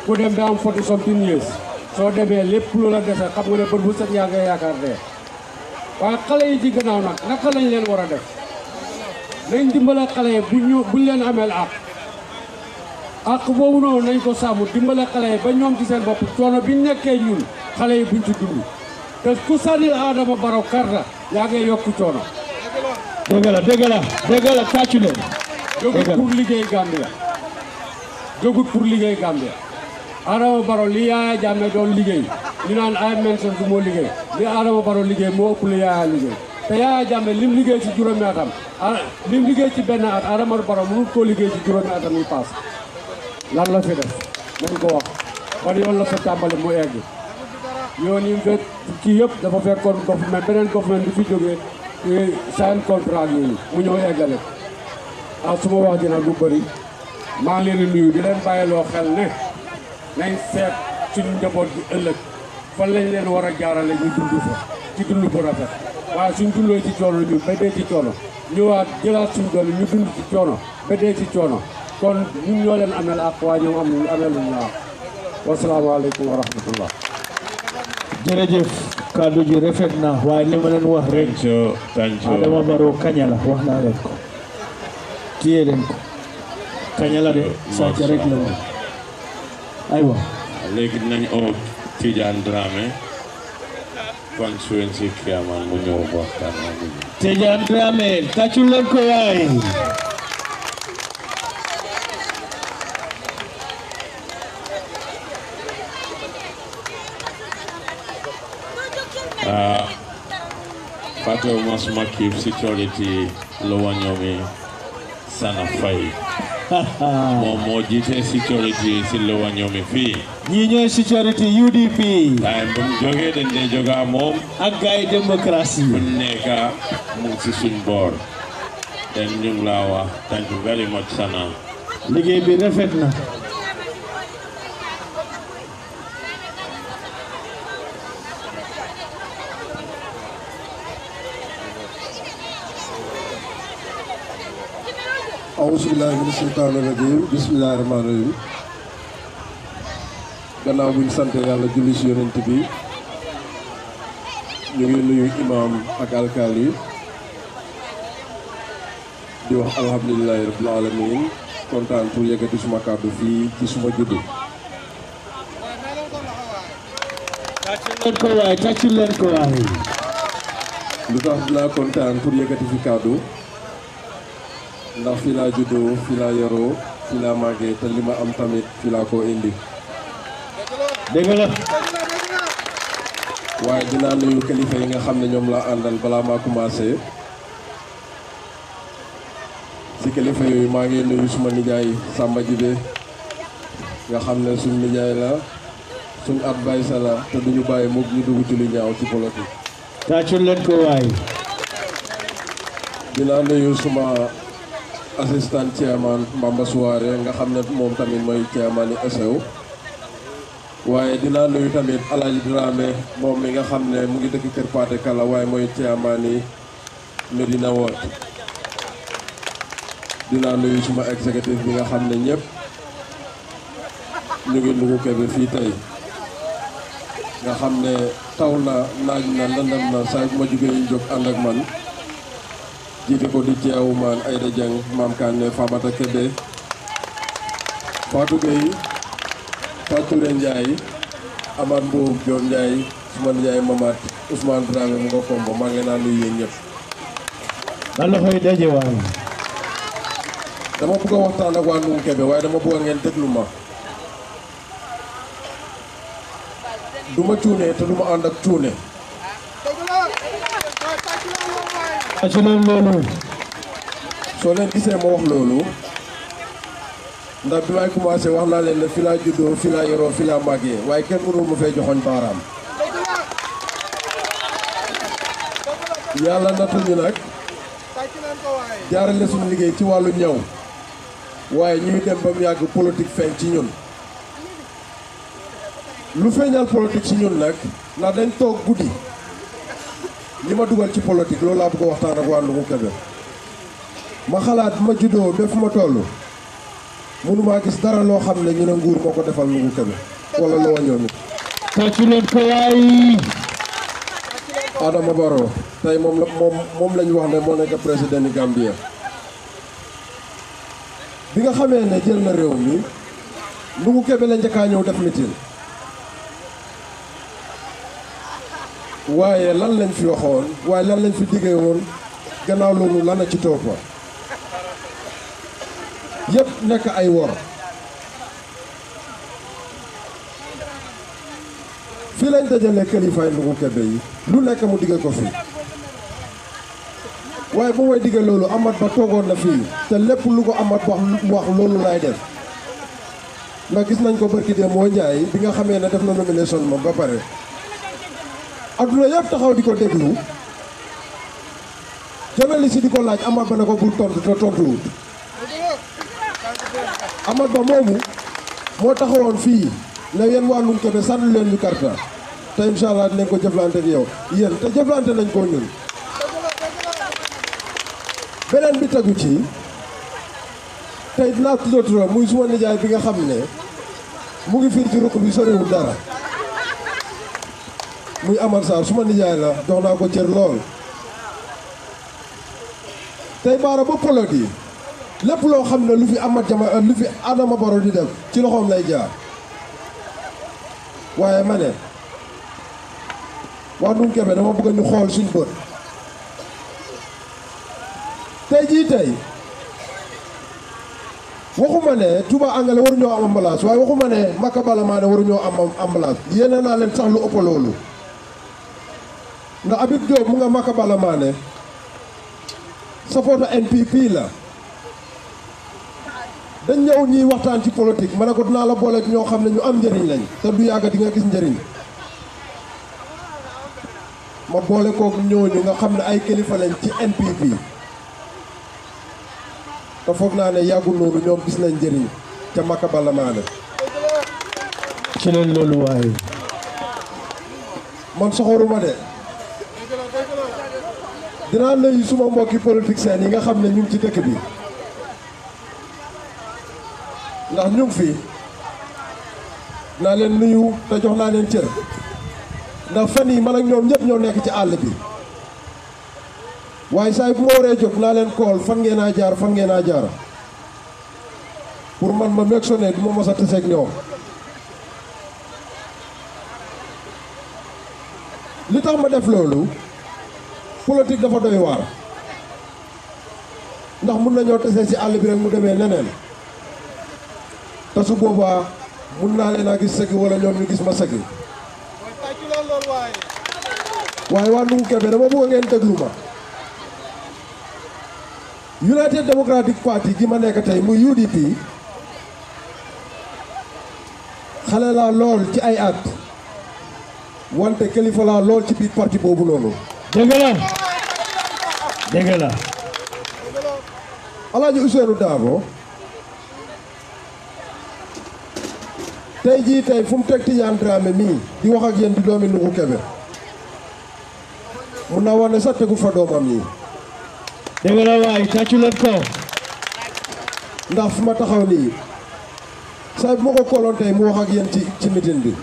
ku dem ba am 40-something years soo demee lépp lu la dese xam nga ne bët bu set yaa ngay yaakaar dee waaye xale yi ci gannaaw nag naka lañ leen war a def nañ dimbale xale yi buñ leen ameel àq boobu noonu nañ ko sàmm dimbale xale yi ba ñoom ci seen bopp coono bi nekkee ñun xale yi buñ ci dund te ku sànnil Adama Barrow karta yaa ngay yokku coono. dëgg la tàccu leen. jógut pour liggéey Gambia Adama Barrow li Yaya Jammeh doon liggéey ñu naan ay mention du moo liggéey li Adama Barrow liggéey moo ëpp li Yaya liggéey te Yaya Jammeh lim liggéey ci juróomi atam lim liggéey ci benn at Adama Barrow mënul koo liggéey ci juróomi atam yi paas lan la fi def nañ ko wax ban yoon la fa tàmbali mu egg yoon yi fekk kii yëpp dafa fekkoon government beneen government bi fi jógee sign contrat yooyu mu ñëw eggale suma wax dina lu bëri maa ngi leen di nuyu di leen bàyyiloo xel ne nañ seet suñu njaboot gi ëllëg fan lañ leen war a jaarale ñu dund fa ci dund bu rafet waaye suñ dundoo ci coono ñu ba dee ci coono ñëwaat jëlaat suñ doole ñu dund ci coono ba dee ci coono kon ñun ñoo leen amel ak waa ñoom amee luñ la wasalaamaaleykum wa rahmatullah jërëjëf kàddu ji rafet na waaye li ma leen wax rek Adama Barrow kaña la wax naa leen ko téye leen ko kaña la de sàcc rek la woon aywa léegi dinañ oo Tidiane Dramé constituency Kiaman mu ñëw waxtaan ak ñun. Tidiane Dramé tàccul leen ko waay Fatou Mas Makib security Lowa Nyomi Sana Faye moom moo jiite security si Lowa Nyomi fii ñii ñooy security UDP waaye bu mu jógee dañ dee jógaa moom ak gaay démocratie bu nekka mu ngi si suñ boor den ñu ngi laa wax thank you very much Sana liggéey bi rafet na awuzu billaahi mina sheytaani rajiim bismillaahi rahmaani rahiim gannaaw buñ sant yàlla julli si yonent bi ñu ngi nuyu imaam ak alkaali di wax alhamdulilahi rabbil alamin kontaan pour yëkkati suma kàddu fii ci suma juddu. tàccu leen ko waay. lu tax dinaa kontaan pour yëkkati fi kàddu ndax fii laa juddoo fii laa yoroo fii laa màggee te li ma am tamit fii laa ko indi. dëgg la. waaye dinaa nuyu kilifa yi nga xam ne ñoom laa àndal balaa maa commencé. ci kilifa yooyu maa ngi nuyu suma nijaay Samba Jibe nga xam ne suñ nijaay la suñ advice la te duñu bàyyi mukk ñu dugg ci lu ñaaw ci politique. tàccul leen ko waay. dinaa nuyu suma assistant chairman Mbamba Suwaare nga xam ne moom tamit mooy chairman yi SEW. waaye dinaa nuyu tamit Alaji Dramé moom mi nga xam ne mu ngi dëkk Kër Paate Kala waaye mooy chairman yi Medina Ward. dinaa nuyu suma exécutif bi nga xam ne ñëpp ñu ngi Louga Kébé fii tey nga xam ne taw na naaj na lëndëm na saa bu ma jógee ñu jóg ànd ak man jiite ko di ceewu maan Aïda Dieng Maam Kane Fabata Kébé Fatou Gueye Fatou Ndiaye Amad Mbow Diop Ndiaye suma Ndiaye Mamat Ousmane Dramé mu nga kombo maa ngi leen a nuyu yéen ñëpp. nan la koy daje waay. dama bëgg a waxtaan ak waa Louga Kébé waaye dama bëgg ngeen déglu ma du ma cuune te du ma ànd ak cuune. tàccu leen loolu. soo leen gisee ma wax loolu ndax bi may commencé wax naa leen ne fi laa juddoo fi laa yoroo fi laa màggee waaye kenn mënul ma fay joxoñ baaraam. yàlla nattuñu nag jaarale suñu liggéey ci wàllu ñaw waaye ñuy dem ba mu yàgg politique feeñ ci ñun lu feeñal politique ci ñun nag ndax dañ toog guddi li ma dugal ci politique loolu laa bëgg a waxtaan ak waa Louga Kébé ma xalaat ma juddoo ba fu ma toll mënumaa gis dara loo xam ne ñu ne nguur moo ko defal Louga Kébé wala lu waññoo nit. tàccu leen ko waay. Adama Barrow tey moom la ñu wax ne moo nekk président ni Gambia bi nga xamee ne jël na réew mi Louga Kébé la njëkkaa ñëw def mitin waaye lan lañ fi waxoon waaye lan lañ fi diggee woon gannaaw loolu lan la ci toppa yépp nekk ay wor fii lañ dajalee kilifaay Louga Kébé yi lu nekk mu digge ko fii waaye bu may digge loolu Amat Bah toogoon na fii te lépp lu ko Amat wax loolu laay def ndax gis nañ ko barki de moo Njaay bi nga xamee ne def na nomination moom ba pare adduna yëpp taxaw di ko déglu journaliste di ko laaj Amat Bah ne ko bul tontu te tontuwut Amat Bah moomu moo taxawoon fii ne yéen waa Louga Kébé sànni leen ñu karta te incha allah dinañ ko jëflante ak yow yéen te jëflante nañ ko ñun. beneen bi tegu ci tey dinaa tudd muy suma nijaay bi nga xam ne mu ngi fii ci ruq bi soriwul dara muy Amar Sarr suma nijaay la jox naa ko cër lool. tey baara ba polot yi lépp loo xam ne lu fi Adama Barrow di def ci loxoom lay jaar. waaye ma ne waa Louga Kébé dama bëgg ñu xool suñ bët tey jii tey waxuma ne Touba Angale waruñoo am ambulance waaye waxuma ne Maka Balamaane waruñoo am ambulance yéene naa leen sax lu ëpp loolu ndax Habib Diop mu nga Maka Balamaane supporter NPP la dañ ñëw ñuy waxtaan ci politique ma ne ko dinaa la booleeg ñoo xam ne ñu am njëriñ lañ te du yàgg di nga gis njëriñ ma boole koog ñooñu nga xam ne ay kilifa lañ ci NPP te foog naa ne yàggul noonu ñoom gis nañ njëriñ ca Maka Balamaane ci leen loolu waaye man soxoruma de dinaa nuyu suma mbokki politiciens yi nga xam ne ñu ngi ci dëkk bi ndax ñu ngi fi naa leen nuyu te jox naa leen cër ndax fan yi man ak ñoom ñëpp ñoo nekk ci àll bi waaye saa bu ma waree jóg naa leen kool fan ngeen a jaar pour man ma meeg sonné du ma mos a taseeg ñoom li tax ma def loolu politique dafa doy waar ndax mun nañoo tase ci àll bi rek mu demee neneen te su boobaa mun naa leen a gis sëgg wala ñoom ñu gis ma sëgg waaye waa Ndungu Kebe dama bëgg ngeen déglu ma United Democratic Party gi ma nekk tey muy UDP xale laa lool ci ay at wante kilifa laa lool ci biir parti boobu noonu. dëgg la Alaaji Ousseynou Dabo tey jii fu mu teg Tidiane Dramé mii di wax ak yéen di doomi Ndungu Kebe mun naa wax ne sax tegu fa doomam yi. dëgg la waay tàccu leen ko ndax fu ma taxaw nii saa bu ma ko koloon tey mu wax ak yéen ci meeting bi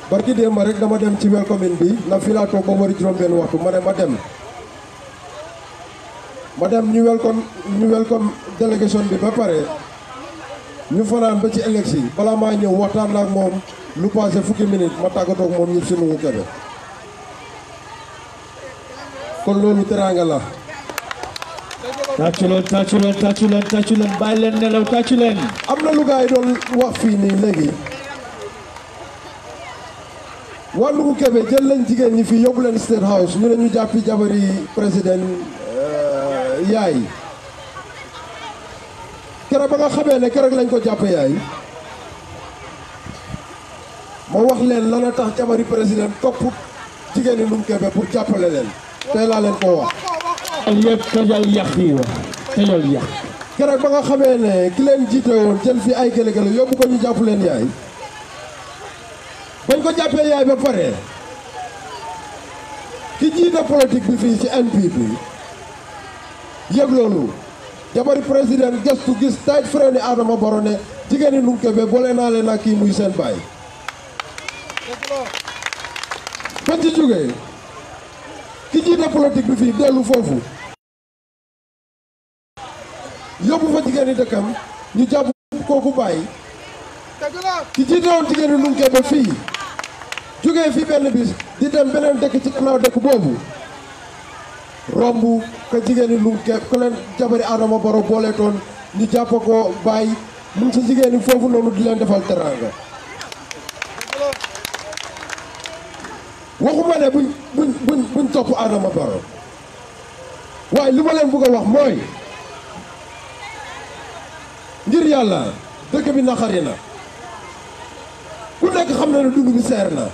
barki démb rek dama dem ci welcome bi ndax fii laa toog ba wari juróom benn waxtu ma ne ma dem ñu welcome délégation bi ba pare ñu fanaan ba ci élection balaa maa ñëw waxtaan ak moom lu passé fukki minute ma tàggatoo ak moom ñëpp si Ndungu Kebe kon loolu teraanga la. tàccu leen bàyyi leen nelaw tàccu leen. am na lu gaay doon wax fii nii léegi waa Ndungu Kebe jël leen jigéen ñi fii yóbbu leen State House ñu ne ñu jàppi jabari président yaay keroog ba nga xamee ne keroog lañ ko jàpp yaay ma wax leen lan a tax jabari président topp jigéen ñi Ndungu Kebe pour jàppale leen tey laa leen ko wax. yëpp tëjal yàq yi wax tëjal yàq. keroog ba nga xamee ne ki leen jiite woon jël fi ay gëlëgëlë yóbbu ko ñu jàpp leen yaay bañ ko jàppee yaay ba pare ki jiite politique bi fii ci NPP yëg loolu jabari président gestu gis taaj frère Adama Barrow ne jigéen ñi Ndungu Kebe boole naa leen ak kii muy seen baay bañ ci jógee ki jiite politique bi fii dellu foofu yóbbu fa jigéen ñi dëkkam ñu jàpp kooku bàyyi ki jiite woon jigéen ñi Ndungu Kebe fii jógee fii benn bis di dem beneen dëkk ci gannaaw dëkk boobu romb ka jigéen ñi Ndungu Kebe ku leen jabari Adama Barrow booleetoon ñu jàpp ko bàyyi mu ngi ci jigéen ñi foofu noonu di leen defal teraanga waxuma ne buñ topp Adama Barrow waaye li ma leen bëgg a wax mooy ngir yàlla dëkk bi naqari na ku nekk xam na ne dund bi seer na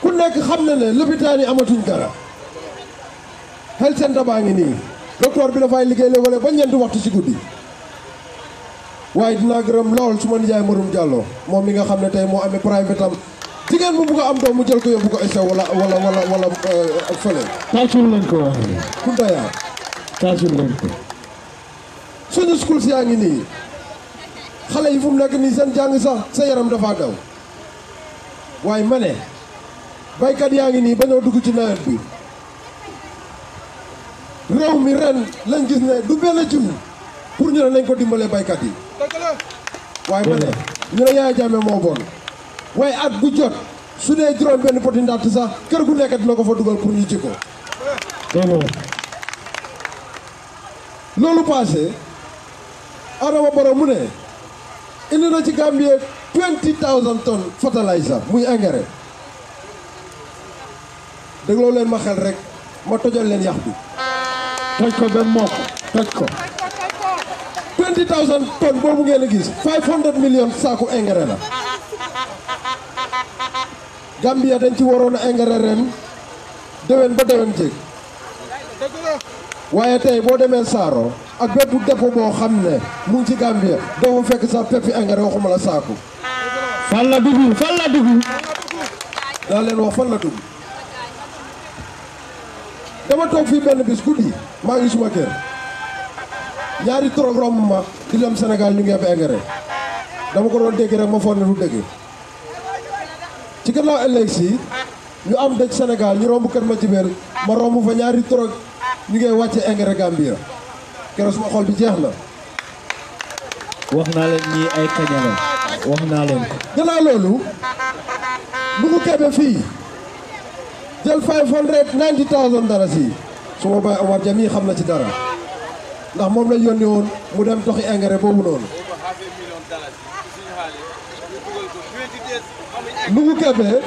ku nekk xam na ne lopitaan yi amatuñ dara health center baa ngi nii docteur bi dafay liggéey léeg-léeg ba ñeenti waxtu ci guddi waaye dinaa gërëm lool su ma nijaay Marum Diallo moom mi nga xam ne tey moo amee private am jigéen mu bugg a am doom mu jël ko yóbbu ko essaw wala fële. tàccul leen ko wax. Kuntaaya. tàccul leen ko. suñu school si yaa ngi nii xale yi fu mu nekk nii seen jàng sax sa yaram dafa daw waaye ma ne baykat yaa ngi nii ba ñoo dugg ci nawet bi réew mi ren lañ gis ne du benn jiw pour ñu ne nañ ko dimbalee baykat yi waaye ma ne ñu ne Yaya Jammeh moo bon waaye at bu jot su dee juróom benn poti ndatt sax kër gu nekk dina ko fa dugal pour ñu ji ko loolu passé Adama Barrow mu ne indi na ci Gambie 20,000 tonnes fertilizer muy engrais dégloo leen ma xel rek ma tojal leen yax bi toj ko ba mokk toj ko 20,000 tonnes boobu ngeen a gis 500 millions saaku engrais la Gambia dañ ci waroon a engrais ren déwén ba déwén jéeg waaye tey boo demee Saaro ak bépp dépôt boo xam ne mu ngi ci Gambia doo fa fekk sax peppi engrais waxuma la saaku. fan la dugg fan la dugg. daa leen wax fan la dugg dama toog fii benn bis guddi maa ngi suma kër ñaari troc romb ma di dem Sénégal ñu ngi am engrais dama ko doon dégg rek ma foog ne du dëgg ci gannaaw ëllëg si ñu am dëj Sénégal ñu romb kër ma jibeel ma romb fa ñaari troc ñu ngi wàcce engrais Gambia keroog suma xol bi jeex na. wax naa leen ñii ay kañala wax naa leen ko. gannaaw loolu Nungu Kebe fii jël $590,000 yi su ma baay Omar Jami xam na ci dara ndax moom la yónni woon mu dem toxi engrais boobu noonu. Nungu Kebe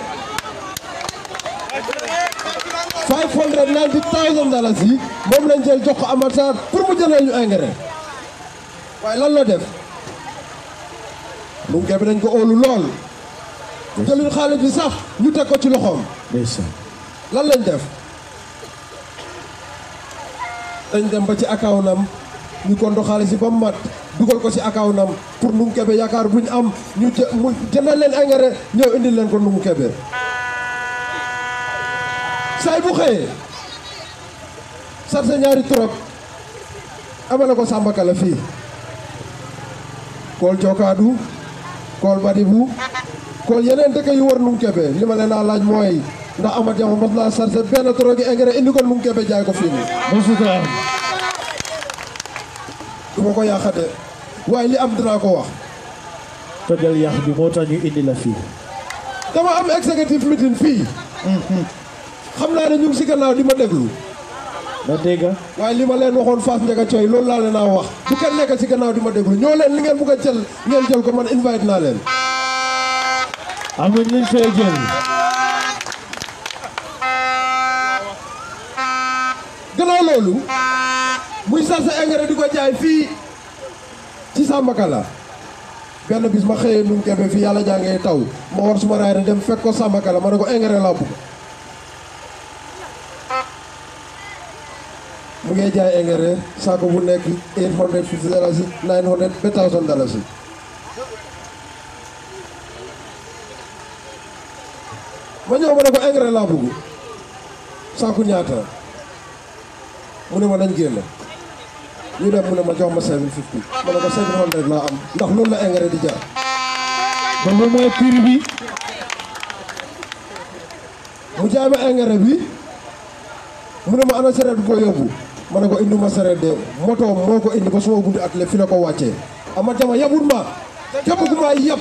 $590,000 yi moom lañ jël jox ko Amar Sarr pour mu jëlal ñu engrais waaye lan la def Nungu Kebe dañ ko óolu lool jëluñ xaalis bi sax ñu teg ko ci loxoom. lan lañ def dañ dem ba ci account am ñu konto xaalis yi ba mu mat dugal ko ci account am pour Nungu Kebe yaakaar bu ñu am ñu mu jëndal leen engrais ñëw indil leen ko Nungu Kebe saay bu xëyee sarse ñaari trop amana ko Samba Kala fii kool Jokaadu kool Badibu kool yeneen dëkk yu war Nungu Kebe li ma leen a laaj mooy ndax ama jama mas naa sarse benn trop gi engrais indi ko Nungu Kebe jaay ko fii nii mosuta du ma ko yàqate waaye li am dinaa ko wax tojal yàq bi moo tax ñu indi la fii dama am executive meeting fii xam naa ne ñu ngi si gannaaw di ma déglu na dégga waaye li ma leen waxoon Fass Ndiaga Coy loolu laa leen a wax bu kenn nekk si gannaaw di ma déglu ñoo leen li ngeen bugg a jël ngeen jël ko man invite naa leen amuñ liñ fee jël gannaaw loolu muy sarse engrais di ko jaay fii ci Samba Kala benn bis ma xëyee Nungu Kebe fii yàlla jàngee taw ma war suma raay dem fekk ko Samba Kala ma ne ko engrais laa bugg mu ngi jaay engrais saako bu nekk $850 $900 ba $1,000 ma ñëw ma ne ko engrais laa bugg saako ñaata mu ne ma nañ génn ñu dem mu ne ma jox ma $750 ma ne ko $700 laa am ndax loolu la engrais di jaar. ba loolu mooy prix bi mu jaay ma engrais bi mu ne ma ana sareet bu ko yóbbu ma ne ko indi ma sareet de moto moo ko indi ba suma buntu at le fi la ko wàccee ama jama yabul ma képp ku ma yab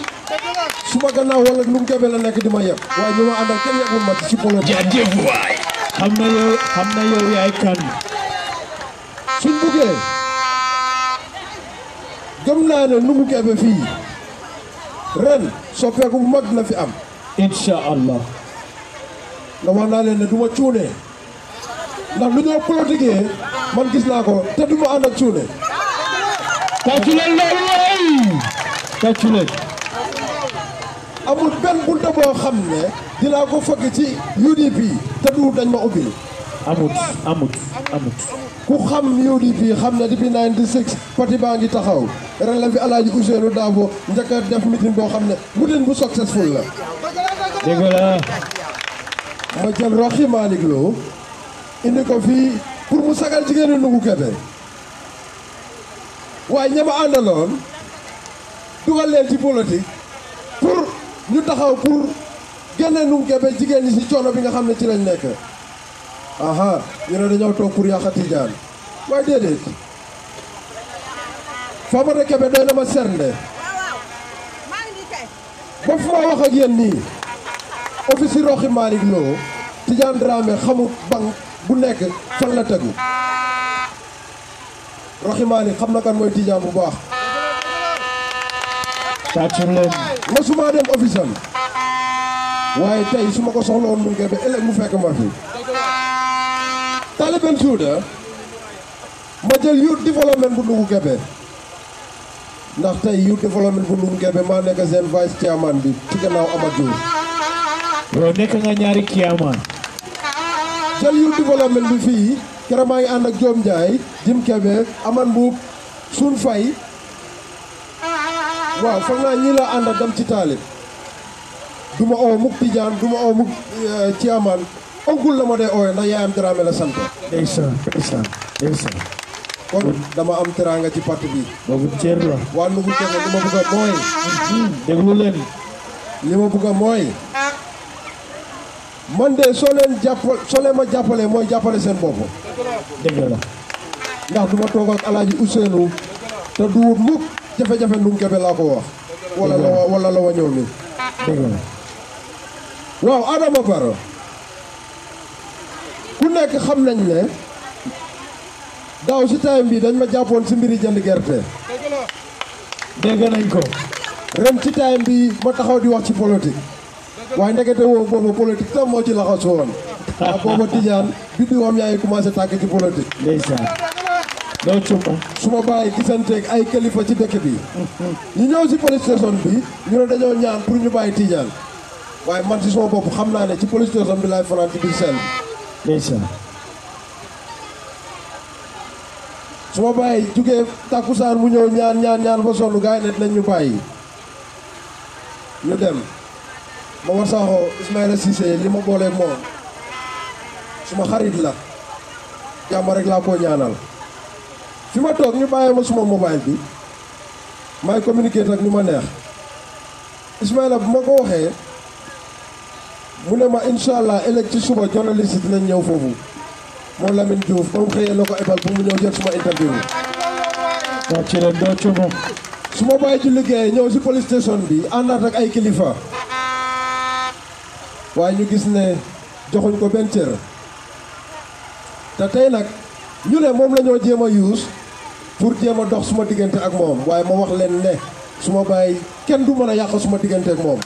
suma gannaaw wala Nungu Kebe la nekk di ma yab waaye ñu ma àndal kenn yabul ma ci polo jaajëf waay xam na yow yaay kan suñ buggee gëm naa ne Nungu Kebe fii ren soppeeku bu mag na fi am insha allah na wax naa leen ne du ma cuune ndax lu ñoo politiquee man gis naa ko te du ma ànd ak cuune tàccu leen loolu waay tàccu leen amul benn bunta boo xam ne dinaa ko fëgg ci UDP te du dañ ma ubbi amut ku xam UDP xam ne depuis 96 parti baa ngi taxaw ren la fi Alaaji Ousseynou Dabo njëkk a def meeting boo xam ne meeting bu successful la dégg la ma jël Roxi Malick Lo indi ko fii pour mu sagal jigéenu Nungu Kebe waaye ñama àndaloon dugal leen ci politique pour ñu taxaw pour génne Nungu Kebe jigéen ñi ci coono bi nga xam ne ci lañ nekk aha ñu ne dañoo toog pour yàq Tijaan waaye déedéet Famara Kebe doy na ma sernde ba fu ma wax ak yéen nii office Roxi Malick Lo Tijaan Dramé xamut bank bu nekk fan la tegu Roxi Malick xam na kan mooy Tijaan bu baax tàccu leen masuma dem office am waaye tey su ma ko soxla woon Nungu Kebe ëllëg mu fekk ma fi Talibel Souda ma jël youth development bu Nungu Kebe ndax tey youth development bu Nungu Kebe maa nekk seen vice chairman bi ci gannaaw Amadou yow nekk nga ñaari chairman jël youth development bi fii keroog maa ngi ànd ak Diom Ndiaye Jim Kebe Aman Mbuub Sun Fay waaw foog naa ñii laa ànd ak dem ci taalib du ma oo mukk Tijaan du ma oo mukk chairman onkul la ma dee ooye ndax yaayam Dramé la sant ndeysaan kon dama am teranga ci parti bi boobu cër la waa Nungu Kebe li ma bëgg a mooy déglu leen li ma bëgg a mooy man de soo leen ma jàppale mooy jàppale seen bopp dëgg la ndax du ma toog ak Alaaji Ousseynou te du wut mukk jafe-jafe Nungu Kebe laa ko wax wala la wa ñëw mi dëgg la waaw Adama Barrow ku nekk xam nañ ne daaw si time bi dañ ma jàppoon si mbiri jënd gerte dégg nañ ko ren ci time bi ma taxaw di wax ci politique waaye ndekete woo boobu politique tam moo ci laxasu woon waaw booba Tijaan biddiwam yaa ngi commencé tàkk ci politique ndeysaan doo cumba su ma bàyyi gisanteeg ay kilifa ci dëkk bi ñu ñëw si police station bi ñu ne dañoo ñaan pour ñu bàyyi Tijaan waaye man si sama bopp xam naa ne ci police station bi laay fanaan ci biir seen bi ndeysaan su ma bàyyi jugee tàkkusaan mu ñëw ñaan ba sonn gaay ne nañ ñu bàyyi ñu dem ma war saaxoo Ismaïla Cissé li ma booleeg moom suma xarit la jàmm rek laa ko ñaanal fi ma toog ñu bàyyi ma suma mobile bi may communiquer ak ñu ma neex Ismaïla bu ma ko waxee mu ne ma incha allah ëllëg ci suba journaliste dinañ ñëw foofu moo Lamine Diouf ba mu xëyee la ko ebal pour mu ñëw jël suma interview waaw ci leen doo cumba su ma bàyyi ci liggéey ñëw si police station bi àndaat ak ay kilifa waaye ñu gis ne joxuñ ko benn cër te tey nag ñu ne moom la ñoo jéem a use pour jéem a dox suma diggante ak moom waaye ma wax leen ne su ma bàyyi kenn du mën a yàq suma diggante ak moom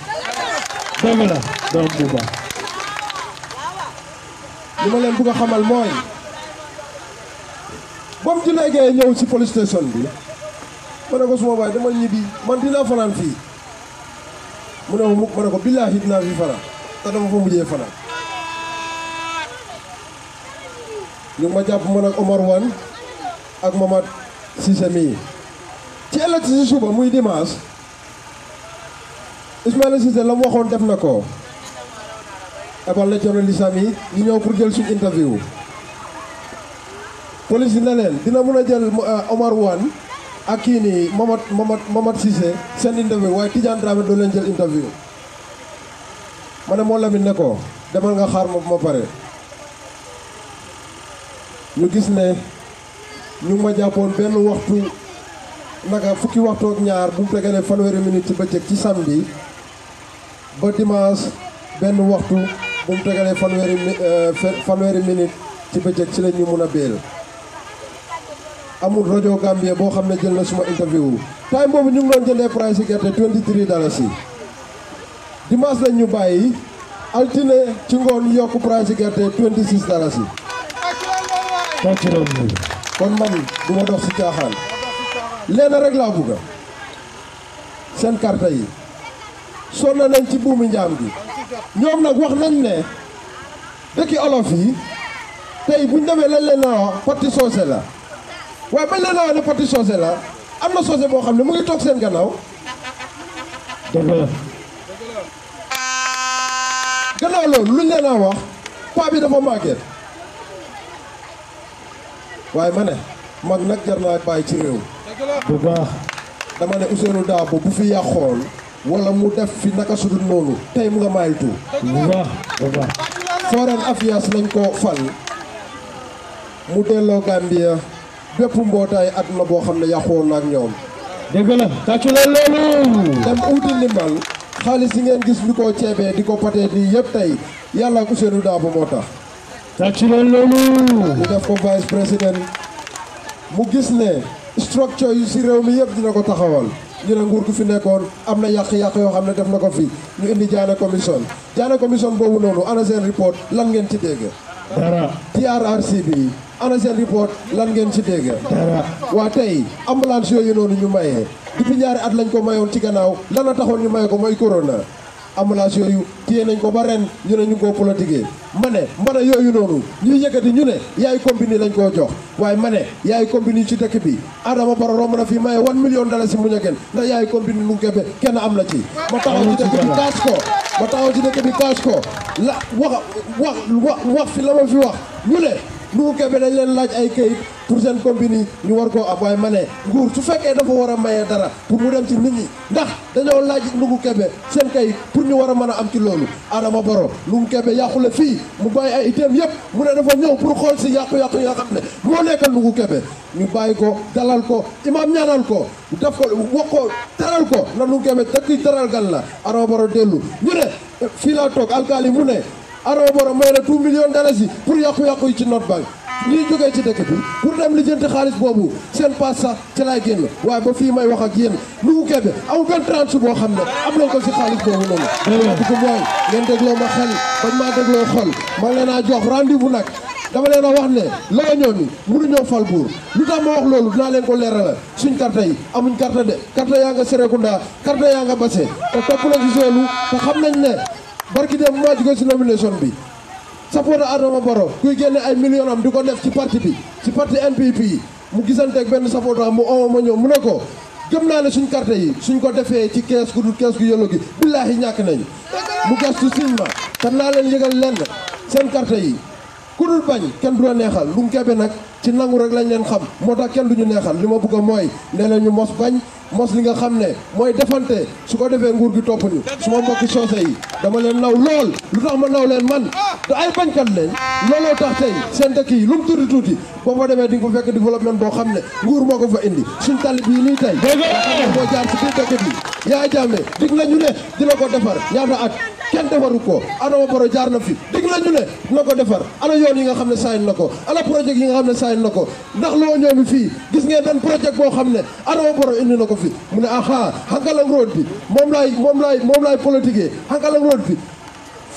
dëgg la doom bu baax li ma leen bëgg a xamal mooy ba mu ci léegi ñëw si police station bi ma ne ko suma baay dama ñibbi man dinaa fanaan fii mu ne ma mukk ma ne ko billaahi dinaa fi fanaan te dama fa mujjee fanaan ñu ma jàpp man ak Omar Wane ak Mamad Cissé mii ci ëllëg si suba muy dimanche Ismaïla Cissé la mu waxoon def na ko ebal na journaliste yi ñu ñëw pour jël suñu interview police yi ne leen dina mën a jël Omar Wane ak kii nii Mamad Cissé seen interview waaye Tidiane Dramé doo leen jël interview ma ne moo Lamine ne ko demal nga xaar ma bu ma pare ñu gis ne ñu ma jàppoon benn waxtu naka fukki waxtu ak ñaar bu mu tegalee fanweeri minute ci bëccëg ci samedi ba dimanche benn waxtu bu mu tegalee fanweeri minute ci bëccëg ci la ñu mun a béel amul rajo Gambie boo xam ne jël na suma interview time boobu ñu ngi doon jëndee price yi gerte $23 dimanche lañ ñu bàyyi altine ci ngoon yokk price yi gerte $26 kon man du ma dox si caaxaan leen rek laa bugga seen carte yi sonn nañ ci buumi njaam gi ñoom nag wax nañ ne dëkki olof yi tey buñ demee lañ leen naa wax parti soose la waaye bañ leen naa wax ne parti soose la am na soose boo xam ne mu ngi toog seen gannaaw dëgg la gannaaw loolu luñ leen naa wax paa bi dafa màgget waaye ma ne mag nag jar naa bàyyi ci réew bu baax dama ne Ousseynou Dabo bu fi yàqoon wala mu def fi naka sudul noonu tey mu nga maytu bu baax bu baax foreign affairs lañ ko fal mu delloo Gambia bépp mbootaay àdduna boo xam ne yàqoon na ak ñoom dëgg la tàccu leen loolu dem uuti ndimbal xaalis yi ngeen gis ñu ko ceebee di ko patee nii yëpp tey yàlla ak Ousseynou Dabo moo tax tàccu leen loolu ñu def ko vice président mu gis ne structure yu si réew mi yëpp dina ko taxawal ñu ne nguur gu fi nekkoon am na yàq-yàq yoo xam ne def na ko fi ñu indi Jaane commission boobu noonu ana seen report lan ngeen ci dégg dara TRRC bi ana seen report lan ngeen ci dégg dara waa tey ambulance yooyu noonu ñu mayee depuis ñaari at lañ ko mayoon ci gannaaw lan a taxoon ñu maye ko mooy corona ambulance yooyu téye nañ ko ba ren ñu ne ñu ngi koo politiqué ma ne yooyu noonu ñuy yëkkati ñu ne yaay compagnie lañ koo jox waaye ma ne yaay compagnie ci dëkk bi Adama Barrow romb na fi maye $1 million si mu ñëkkeen ndax yaay compagnie nu Kebe kenn am na ci ma taxaw ci dëkk bi kaas ko la wax fi la ma fi wax ñu ne Ndungu Kebe dañ leen laaj ay kayit pour seen compagnie ñu war koo am waaye ma ne nguur su fekkee dafa war a maye dara pour mu dem ci nit ñi ndax dañoo laaj Ndungu Kebe seen kayit pour ñu war a mën a am ci loolu Adama Barrow Ndungu Kebe yàqule fii mu bàyyi ay itam yëpp mu ne dafa ñëw pour xool si yàqu-yàqu yi nga xam ne moo nekk Ndungu Kebe ñu bàyyi ko dalal ko imaam ñaanal ko def ko wax ko taral ko na Ndungu Kebe dëkk taral gan la Adama Barrow dellu ñu ne fii laa toog alkaali mu ne Adama Barrow may na 2 millions dalasi pour yàqu-yàqu yi ci North Bank ñii jógee ci dëkk bi pour dem lijjanti xaalis boobu seen paas sax ci laay génn waaye ba fii may wax ak yéen Ndungu Kebe amul benn tranche boo xam ne am nañ ko si xaalis boobu noonu di ko mooy ngeen dégloo ma xel bañ maa dégloo xol ma leen a jox rendez-vous nag dama leen a wax ne la ñoo ni mënuñoo fal buur lu tax ma wax loolu dinaa leen ko leeralal suñ carte yi amuñ carte de carte yaa nga Serekunda carte yaa nga Basse te topp la ci soolu te xam nañ ne barki dem maa jóge si nomination bi supporter Adama Barrow kuy génne ay millions am di ko def ci parti bi ci parti NPP mu gisanteeg benn supporter mu oo ma ñëw mu ne ko gëm naa ne suñ carte yi suñ ko defee ci kees gu dul kees gu yëllo gi billaahi ñàkk nañ mu gastu siñ ma te naa leen yëgal lenn seen carte yi ku dul bañ kenn du la neexal Ndungu Kebe nag ci nangu rek lañ leen xam moo tax kenn du ñu neexal li ma bëgg a mooy nee na ñu mos bañ mos li nga xam ne mooy defante su ko defee nguur gi topp ñu su ma mbokki soose yi dama leen naw lool lu tax ma naw leen man te ay bañkat lañ looloo tax tey seen dëkk yi lu mu tuuti tuuti boo fa demee di nga fa fekk développement boo xam ne nguur moo ko fa indi suñ tali bii nii tey moo jaar ci biir dëkk bi Yaya Jammeh dig nañu ne dina ko defar ñaata at kenn defaru ko Adama Barrow jaar na fi dig nañu ne dina ko defar ana yoon yi nga xam ne sayn na ko ana projet yi nga xam ne sayn na ko ndax loo ñoomi fii gis ngeen benn projet boo xam ne Adama Barrow indi na ko fi mu ne aha Hankalang road bi moom laay politiquer Hankalang road bi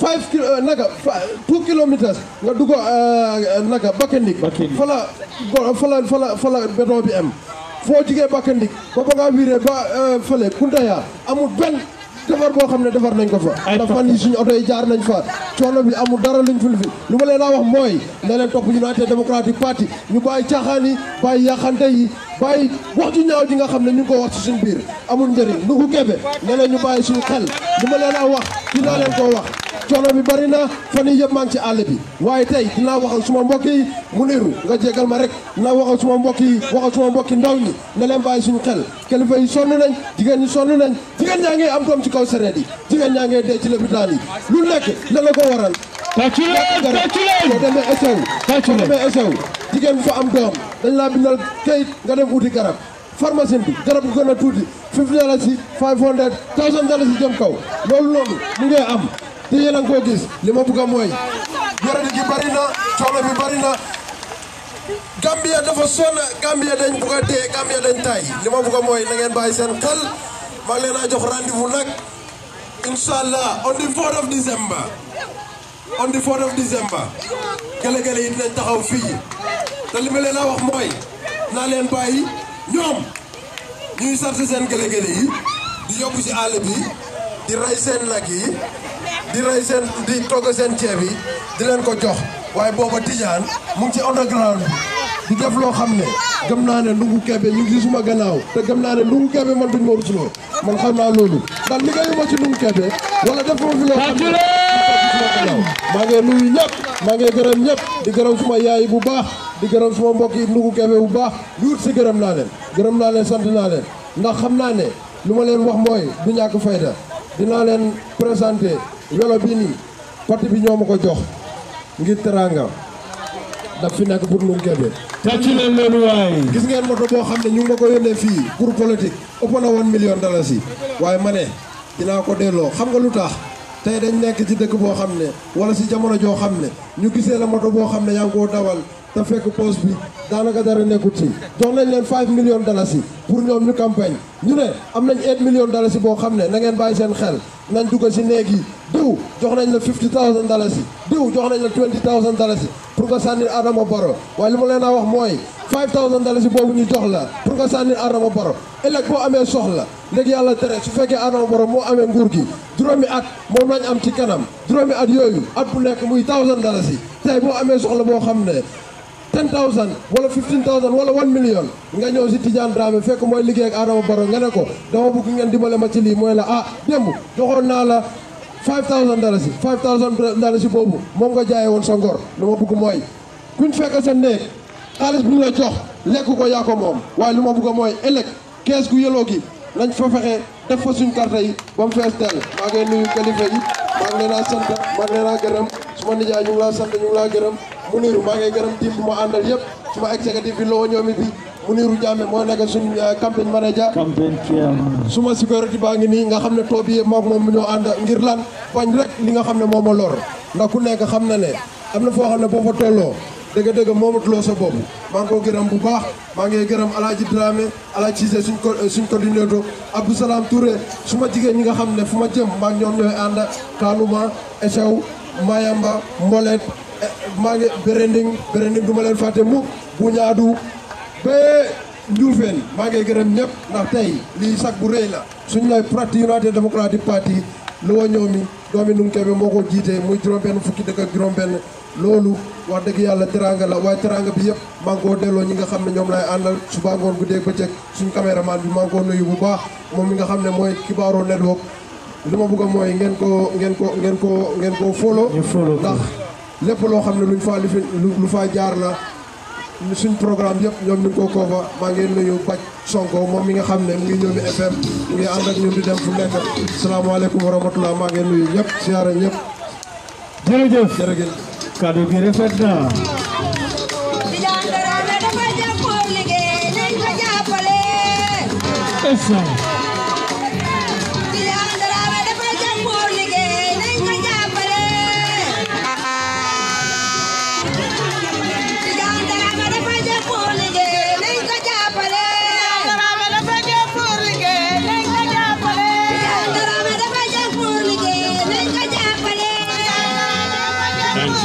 2 kilomètres nga dugg naka Bakendik fala béton bi am foo jigee Bakendik ba nga viré ba fële Kuntaya amul benn defar boo xam ne defar nañ ko fa ndax fan yi suñu oto yi jaar nañ fa coono bi amul dara luñ fi lu ma leen a wax mooy ne leen topp United Democratic Party ñu bàyyi caaxaan yi bàyyi yàqante yi bàyyi wax ju ñaaw ji nga xam ne ñu ngi ko wax ci suñu biir amul njëriñ Ndungu Kebe ne leen ñu bàyyi suñu xel lu ma leen a wax dinaa leen koo wax coono bi bari na fan yii yëpp maa ngi ci àll bi waaye tey dinaa wax ak suma mbokk yi mu niru nga jégal ma rek dinaa wax ak suma mbokk yi wax ak suma mbokki ndaw ñi ne leen bàyyi suñu xel kilifa yi sonn nañ jigéen ñi sonn nañ jigéen ñaa ngi am doom ci kaw sareet yi jigéen ñaa ngi dee ci lopitaan yi lu nekk la la ko waral boo demee esew jigéen bu fa am doom dañ laa bindal kayit nga dem uti garab pharmacie bi garab gu gën a tuuti $50 $500 $1000 jëm kaw loolu noonu mu ngi am te yéen a ngi koo gis li ma bëgg a mooy yoradi gi bari na coono bi bari na Gambia dafa sonn Gambia dañ bëgg a dee Gambia dañ tay li ma bëgg a mooy na ngeen bàyyi seen xel maa ngi leen a jox rendez-vous nag inshallah on the 4th of December gele-gele yi dinañ taxaw fii te li ma leen a wax mooy naa leen bàyyi ñoom ñuy sarti seen gele-gele yi di yóbbu si àll bi di rey seen nag yi di togg seen ceeb yi di leen ko jox waaye booba Tijaan mu ngi ci underground bi di def loo xam ne gëm naa ne Ndungu Kebe ñu ngi suma gannaaw te gëm naa ne Ndungu Kebe man duñ ma rusloo man xam naa loolu ndax liggéeyuma ci Ndungu Kebe wala def ma fi loo xam ne suma gannaaw maa ngi nuyu ñëpp maa ngi gërëm ñëpp di gërëm suma yaay bu baax di gërëm suma mbokk yi Ndungu Kebe bu baax luut si gërëm naa leen sant naa leen ndax xam naa ne lu ma leen wax mooy du ñàkk fayda dinaa leen présenté welo bii nii parti bi ñoo ma ko jox ngir teranga daf fi nekk pour Ndungu Kebe tàcc leen loolu waaye gis ngeen moto boo xam ne ñu ngi ma ko yónnee fii pour politique ëpp na $1 million waaye ma ne dinaa ko delloo xam nga lu tax tey dañ nekk ci dëkk boo xam ne wala si jamono joo xam ne ñu gisee la moto boo xam ne yaa ngi koo dawal te fekk poste bi daanaka dara nekkut si jox nañ leen $5 million pour ñoom ñu campagne ñu ne am nañ $8 million boo xam ne na ngeen bàyyi seen xel nañ dugg si néeg yi diw jox nañ la $50,000 diw jox nañ la $20,000 pour nga sànni Adama Barrow waaye li ma leen a wax mooy $5,000 boobu ñu jox la pour nga sànni Adama Barrow ëllëg boo amee soxla léegi yàlla tere su fekkee Adama Barrow moo amee nguur gi juróomi at moom lañ am ci kanam juróomi at yooyu at bu nekk muy $1,000 tey boo amee soxla boo xam ne 10,000 wala 15,000 wala 1 million nga ñëw si Tidiane Dramé fekk mooy liggéey ak Adama Barrow nga ne ko dama bëgg ngeen dimbale ma ci lii mooy la démb joxoon naa la $5,000 $5,000 boobu moom nga jaayee woon sa ngor lu ma bëgg mooy kuñ fekk sa néeg xaalis bu ñu la jox lekk ko yaa ko moom waaye lu ma bëgg mooy ëllëg kees gu yeloo gi nañ fa fexe def fa suñ carte yi ba mu fees teel maa ngi nuyu kilifa yi maa ngi leen a sant maa ngi leen a gërëm suma nijaay ñu ngi laa sant ñu ngi laa gërëm Muniru maa ngi gërëm team bu ma àndal yëpp suma exécutif bi loo ñoomi bi Muniru Jammeh moo nekk suñ campagne manager suma sécurité baa ngi nii nga xam ne too bi mook moom ñoo ànd ngir lan bañ rek li nga xam ne moo ma lor ndax ku nekk xam na ne am na foo xam ne boo fa tolloo dëgg-dëgg moomatuloo sa bopp maa ngi ko gërëm bu baax maa ngi gërëm Alaaji Dramé Alaaji Cissé suñ coordinateur Abdou Salam Touré suma jigéen ñi nga xam ne fu ma jëm maa ngi ñoom ñooy ànd Kanuma Esaw Mayamba Mbolet maa ngi Berending du ma leen fàtte mukk bu ñaadu ba Njuufeen maa ngi gërëm ñëpp ndax tey lii sax bu rëy la suñ lay Parti United Democratic Party lu wa ñëw mi doomi Num Kebe moo ko jiite muy juróom-benn fukki dëkk ak juróom-benn loolu wax dëgg yàlla teranga la waaye teranga bi yëpp maa ngi koo delloo ñi nga xam ne ñoom lay àndal suba ngoon guddeeg bëccëg suñ caméraman bi maa ngi koo nuyu bu baax moom mi nga xam ne mooy Kibaroo Network li ma bëgg a mooy ngeen ko follow ndax lépp loo xam ne lu faa jaar la suñ programme yëpp ñoom ñu ngi ko koofa maa ngi nuyu Bac Sonko moom mi nga xam ne mu ngi ñëw FM mu ngi ànd ak ñun di dem fu nekk salaamaaleykum wa rahmatulah maa ngi nuyu ñëpp siyaara ñëpp jërëjëf kaddu gi rafet na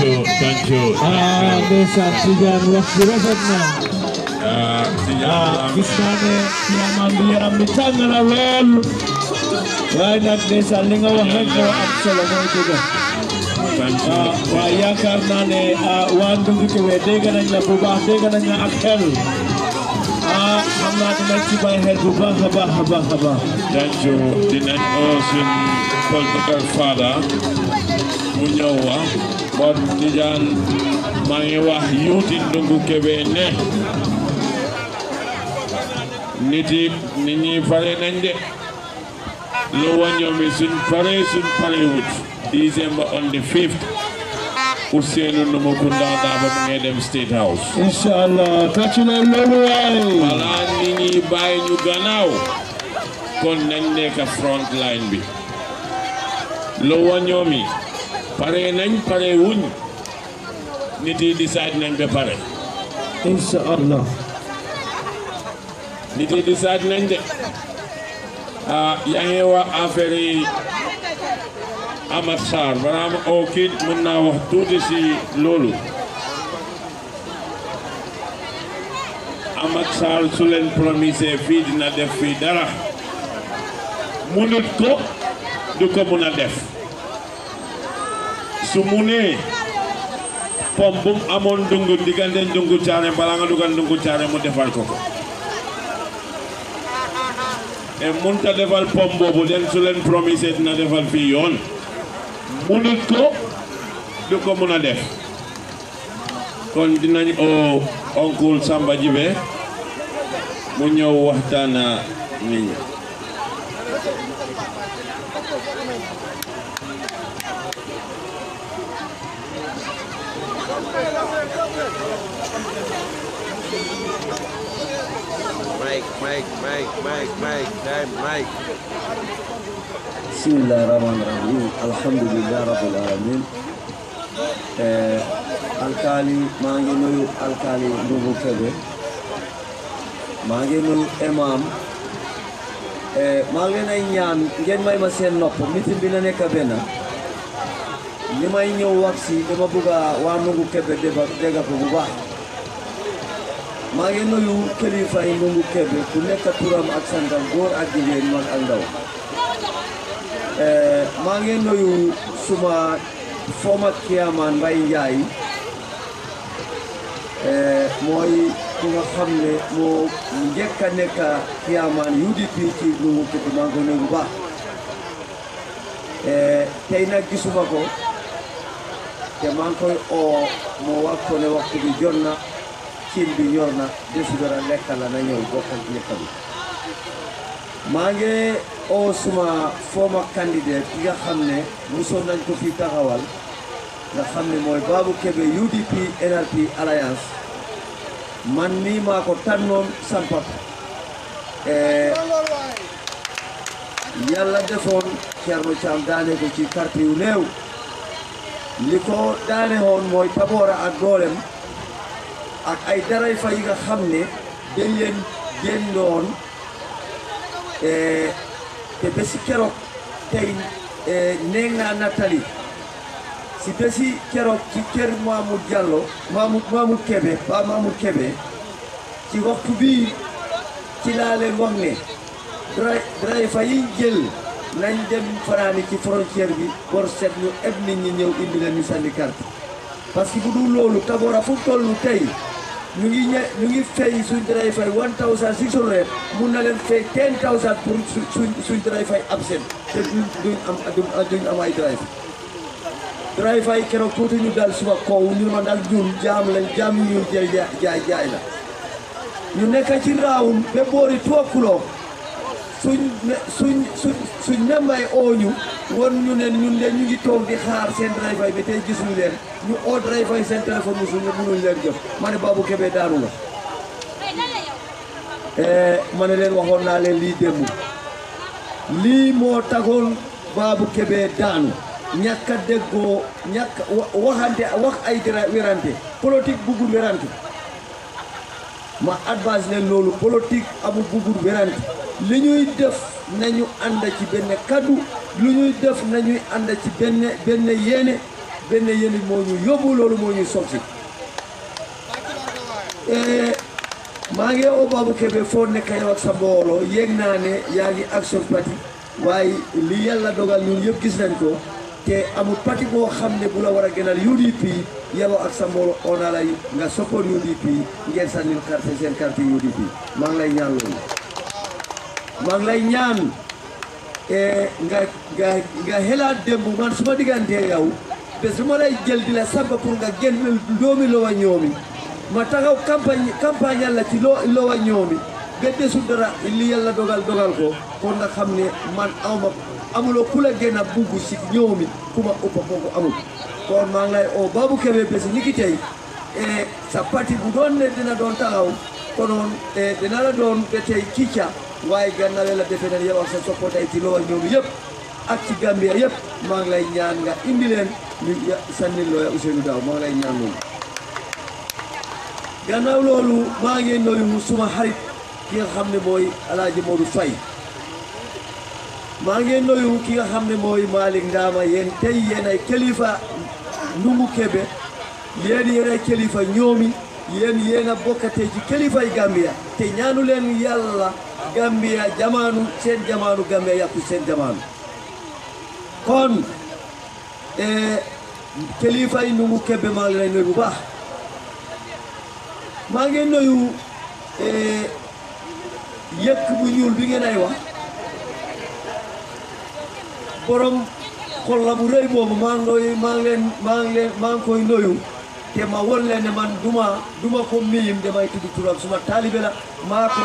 Thank you. Ndeysaan Tidiane wax bi rafet na. Gis naa ne yaman bi yaram bi tàng na lool. waaye nag ndeysaan li nga wax rek moo am solo mooy dëgg. waaye yaakaar naa ne waa Ndungu Kebe dégg nañ la bu baax dégg nañ la ak xel. xam naa dinañ ci bàyyi xel bu baax a baax a baax a baax. Thank you. Dinañ oo suñ political father mu ñëw wax. Bon Tidiane maa ngi wax yuuti Ndungu Kebe ne nit ñi pare nañ de lu wañoo mi suñ pare wut December on the 5th Ousseynou Numukunda Daba mu ngi dem State House inshallah tàccu leen loolu waay wala nit ñi bàyyi ñu gannaaw kon nañ nekk front line bi lu wañoo mi pare nañ pare wuñ nit yi decide nañ ba pare inshallah nit yi decide nañ de yaa ngi wax affaire yi Amat Sarr baraam oo kii mën naa wax tuuti si loolu Amat Sarr su leen promisé fii dina def fii dara munut ko du ko mun a def su mu nee pom bu mu amoon Ndungu diggante Ndungu Caare balaa nga dugal Ndungu Caare mu defal ko e munta defal pom boobu den su leen promisé dina defal fii yoon munut ko du ko mun a def kon dinañ oo oncle Samba Jibe mu ñëw waxtaana nit ñi Mike. Bismillahirrahmanirrahim. Alhamdulillah rabbil alamin. Alkali maa ngi nuyu alkali Ndungu Kebe. Maa ngi nuyu imam. Maa ngi leen ay ñaan ngeen may ma seen nopp meeting bi na nekk benn. Li may ñëw wax si dama bëgg waa Ndungu Kebe dégg ko bu baax. maa ngi nuyu kilifa yi Ndungu Kebe ku nekk turam ak santam góor ak jigéen mag ak ndaw maa ngi nuyu suma former chairman Mbay Njaay mooy ku nga xam ne moo njëkk a nekk chairman UDP ci Ndungu Kebe maa ngi ko nuyu bu baax tey nag gisuma ko te maa ngi koy oo moo wax ko ne waxtu bi jot na cin bi ñor na desu dara lekk la na ñëw bokkal ci lekk bi maa ngi oo suma former candidate ki nga xam ne mosoon nañ ko fi taxawal nga xam ne mooy Babou Kebe UDP NRP Alliance man mii maa ko tànnoon sampat yàlla defoon Thierno Thiam daane ko ci carte yu néew li ko daane woon mooy taboora ak doolem ak ay daray fa yi nga xam ne dañ leen génnoon te bési keroog tey neeg naa nattali si bési keroog ci kër Mamoud Diallo Mamoud Kebe ba Mamoud Kebe ci waxtu bii ci laa leen wax ne driver yi jël nañ dem fanaani ci frontière bi bor set ñu eb nit ñi ñëw indi leen ñu sànni carte parce que bu dul loolu Tabora fu toll tey ñu ngi fay suñ driver 1600 mun na leen fay 10,000 pour suñ driver absent te duñ am ay driver yi keroog tuuti ñu dal suma kaw ñu ma dal ñun jaam ñu jël jaay la ñu nekk ci raawun ba boori 2 o'clock suñ membay ooñu won ñu ne ñun de ñu ngi toog di xaar seen driver bi tey gisuñu leen ñu oo driver yi seen téléphone musuñu mënuñ leen jot ma ne Babou Kebe daanu la ma ne leen waxoon naa leen lii démb lii moo tagoon Babou Kebe daanu ñàkk a déggoo wax ay werante politique buggul werante ma advise leen loolu politique amul buggul werante li ñuy def nañu ànd ci benn kaddu lu ñuy def nañuy ànd ci benn yéene moo ñu yóbbu loolu moo ñuy sotti maa ngi oo Babou Kebe foo nekk yow ak sa mbooloo yéeg naa ne yaa ngi action party waaye li yàlla dogal ñun yëpp gis nañ ko te amul parti boo xam ne bu la war a gënal UDP yow ak sa mbooloo ona lay nga support UDP ngeen sànnil carte seen carte UDP maa ngi lay ñaan loolu maa ngi lay ñaan nga xelaat démb man su ma diggantee yow bés su ma lay jël di la samba pour nga génn doomi Lowa Ñoomi ma taxaw campagne yàlla ci Lowa Ñoomi ba desul dara li yàlla dogal ko kon nga xam ne man amuloo ku la gën a bugg si Ñoomi ku ma ëpp kooku amul kon maa ngi lay oo Babou Kebe bés ni ki tey sa parti bu doon ne dina doon taxaw konoon dina la doon ba tey kicca waaye gannaaw la defe nañ yow ak sa soppotay ci Lowa Ñoomi yëpp ak ci Gambia yëpp maa ngi lay ñaan nga indi leen ñu sànni looya Ousseynou Daw maa ngi lay ñaan loolu gannaaw loolu maa ngi nuyu suma xarit ki nga xam ne mooy Alaaji Modou Faye maa ngi nuyu ki nga xam ne mooy Malick Ndama yéen tey yéen ay kilifa Ndungu Kebe yéen ay kilifa Ñoomi yéen a bokkatee ci kilifay Gambia te ñaanu leen yàlla Gambia seen jamaanu Gambia yàqu seen jamaanu kon kilifa yi Ndungu Kebe maa ngi lay nuyu bu baax maa ngi nuyu yëkk bu ñuul bi ngeen ay wax borom xol la bu rëy boobu maa ngi koy nuyu te ma won leen ne man duma ko miyim damay tudd turam suma taalibe la maa ko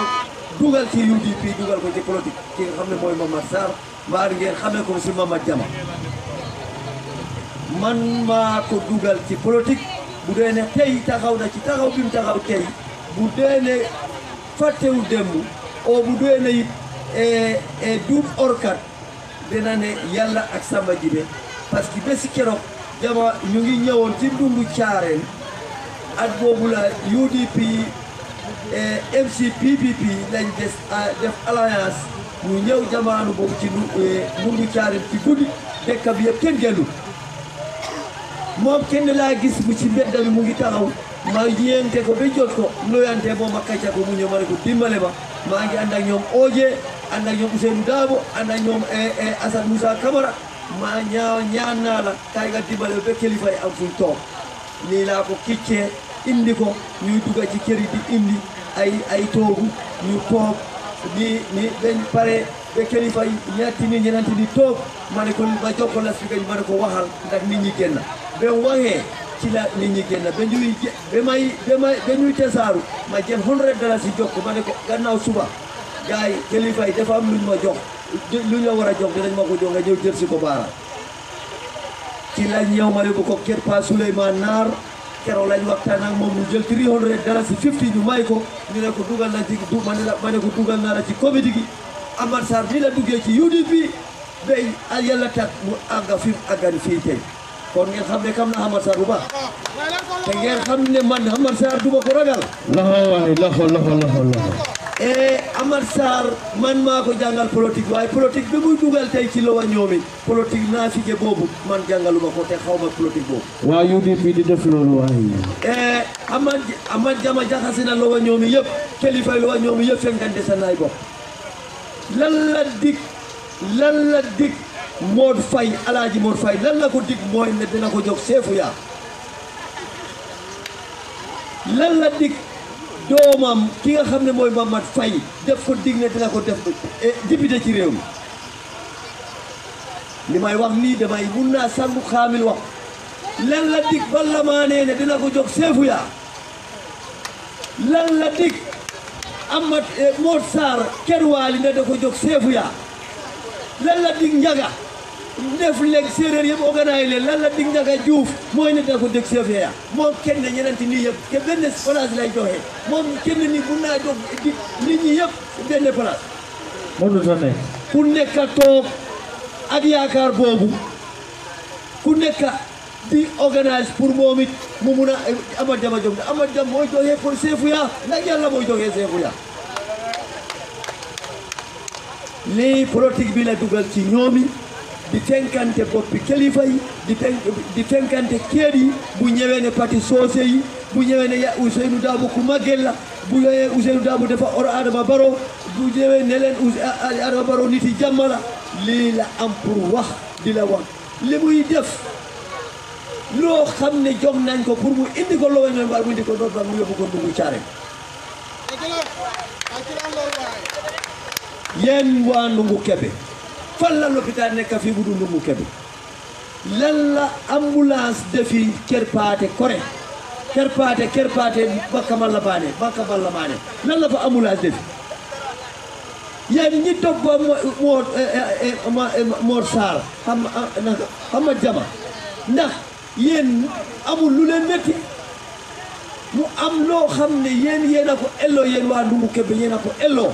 dugal ci UDP dugal ko ci politique ki nga xam ne mooy Mamad Sarr mbaa ngeen xamee ko si Mamad Jama man maa ko dugal ci politique bu dee ne tey taxaw na ci taxaw bi mu taxaw tey bu dee ne fàttewul démb o bu dee ne it duub orkat dina ne yàlla ak Samba Jibe parce que bési keroog jama ñu ngi ñëwoon ci Ndungu Caareen at boobu la UDP MC PPP lañ def alliance ñu ñëw jamaanu boobu ci Ndungu Caareen ci guddi dëkk bi yëpp kenn gellu moom kenn laa gis bu ci mbedd bi mu ngi taxaw ma yéente ko ba jot ko loyante moom ma kacca ko mu ñëw ma ne ko dimbale ma maa ngi ànd ak ñoom Oje ànd ak ñoom Ousseynou Dabo ànd ak ñoom Assane Moussa Camara maa ñaan naa la kay nga dimbale ba kilifa yi am fuñ toog nii laa ko kiccee indi ko ñuy dugga ci kër yi di indi ay toogu ñu toog ni dañ pare ba kilifa yi ñetti nit ñenanti di toog ma ne ko ma jox ko la fi ma ne ko waxal ndax nit ñi génn ba waxee ci la nit ñi génn ba ñuy tesaaru ma jël $100 si jox ko ma ne ko gannaaw suba gars yi kilifa yi dafa am luñ ma jox luñ la war a jox dinañ ma ko jox nga ñëw jël si ko baara ci lañ ñëw ma yóbbu ko kër Pa Souleymane Naar keroog lañ waxtaan ak moom mu jël $300 si 50 ñu may ko ñu ne ko dugal na ci ma ne ko dugal naa la ci comité gi Amad Sarr ni la duggee ci UDP bay yàlla tax mu àgga fi àggan fii tey kon ngeen xam ne kam na Amad Sarr bu baax te ngeen xam ne man Amad Sarr duma ko ragal loxo Amad Sarr man maa ko jàngal politique waaye politique bi muy dugal tey ci Lowa Ñoomi politique naa fi boobu man jàngaluma ko te xaw ma politique boobu waa UDP di def loolu waaye Amad Jama jaxase na Lowa Ñoomi yëpp kilifa Lowa Ñoomi yëpp fenkante sa naay bopp lan la dig Mod Faye Alaaji Mod Faye lan la ko dig mooy ne dina ko jox seefu yaa lan la dig doomam ki nga xam ne mooy Mamad Faye def ko dig ne dina ko def député ci réew mi li may wax nii damay mun naa sangu xaamil wax lan la dig Balla Mané ne dina ko jox seefu yaa lan la dig Amad Mod Sarr Kerwaali ne da ko jox seefu yaa lan la dig Njaga def léegi séeréer yëpp organise leen lan la dig Njaga Juuf mooy ne da ko dégg seefu yaa moom kenn ñenanti nii yëpp te benn place lay joxe moom kenn ni mun naa jox di nit ñi yëpp benn place ku nekk toog ak yaakaar boobu ku nekk di organise pour moom it mu mun a Amad Jama jox Amad Jama mooy joxe pour seefu yaa ndax yàlla mooy joxe seefu yaa lii politique bi la dugal ci ñoomi di fenkante boppi kilifa yi di fenkante kër yi bu ñëwee ne parti soose yi bu ñëwee ne Ousseynou Dabo ku màggel la bu ñëwee Ousseynou Dabo dafa or Adama Barrow bu ñëwee ne leen Adama Barrow nit yi jàmm la lii la am pour wax di la wax li muy def loo xam ne jox nañ ko pour mu indi ko Lowa Ñoomi mu indi ko doot ba mu yóbbu ko Ndungu Caare yéen waa Ndungu Kebe fan la l'hôpital nekk fii bu du Ndungu Kebe lan la ambulance defi Kër Paate Kore Kër Paate Bakka Balla Maane lan la fa ambulance defi yéen ñi topp ba Mor Sarr Amad Jama ndax yéen amul lu leen métti mu am loo xam ne yéen a ko elloo yéen waa Ndungu Kebe yéen a ko elloo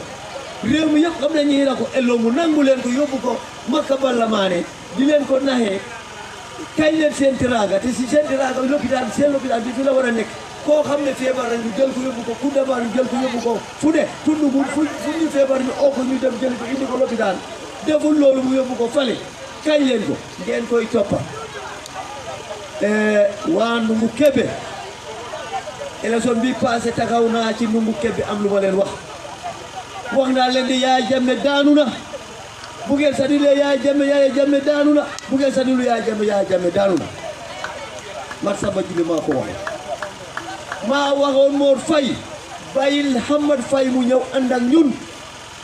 réew mi yëpp xam nañu yéen a ko elloo mu nangu leen ko yóbbu ko Makka Balla Maane di leen ko naxee kañ leen seen teraanga te si seen teraanga l'hôpital bi fi la war a nekk koo xam ne feebar na ñu jël ko yóbbu ko Koundaba ñu jël ko yóbbu ko fu ne tund bu fu ñu feebar ñu oo ko ñu dem jël ko indi ko l'hôpital deful loolu mu yóbbu ko fale kañ leen ko ngeen koy toppa waa Ndungu Kebe élection bi passé taxaw naa ci Ndungu Kebe am lu ma leen wax naa leen di Yaya Jammeh daanu na bu ngeen sadilee Yaya Jammeh daanu na bu ngeen sadilu Yaya Jammeh daanu na man Samba Juli maa ko waxee maa waxoon Mor Faye bàyyil Hamad Faye mu ñëw ànd ak ñun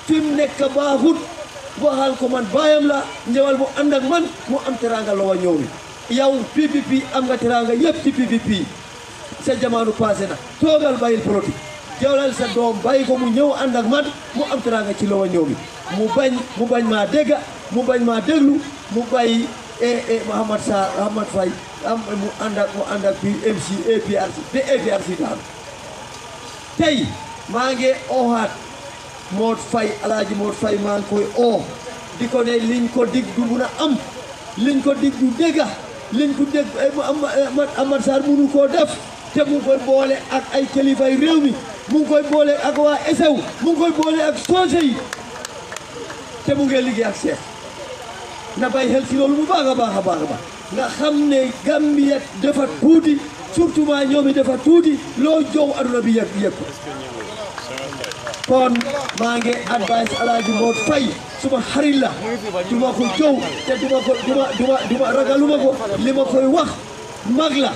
fi mu nekk baaxut waxal ko man baayam la ñëwal mu ànd ak man mu am teranga Lowa Ñoomi yow PPP am nga teranga yëpp ci PPP sa jamono passé na toogal bàyyil politique jawlal sa doom bàyyi ko mu ñëw ànd ak man mu am teranga ci Lowa Ñoomi mu bañ maa dégg mu bañ maa déglu mu bàyyi Hamad Faye mu ànd ak bi MC APRC de APRC daal tey maa ngi ooxaat Mod Faye Alaaji Mod Faye maa ngi koy oo di ko ne liñ ko dig du mun a am liñ ko dig du dégga liñ ko dégg Amad Sarr munu koo def te mu ngi koy boole ak ay kilifay réew mi mu ngi koy boole ak waa Esew mu ngi koy boole ak soose yi te mu ngi liggéey ak Seex na bay xel ci loolu bu baax a baax nga xam ne Gambia dafa tuuti surtout maa ñoomi dafa tuuti loo jow aduna bi yëpp kon maa ngi advice Alaaji Mod Faye suma xarit la duma ko jow te duma ragaluma ko li ma koy wax mag la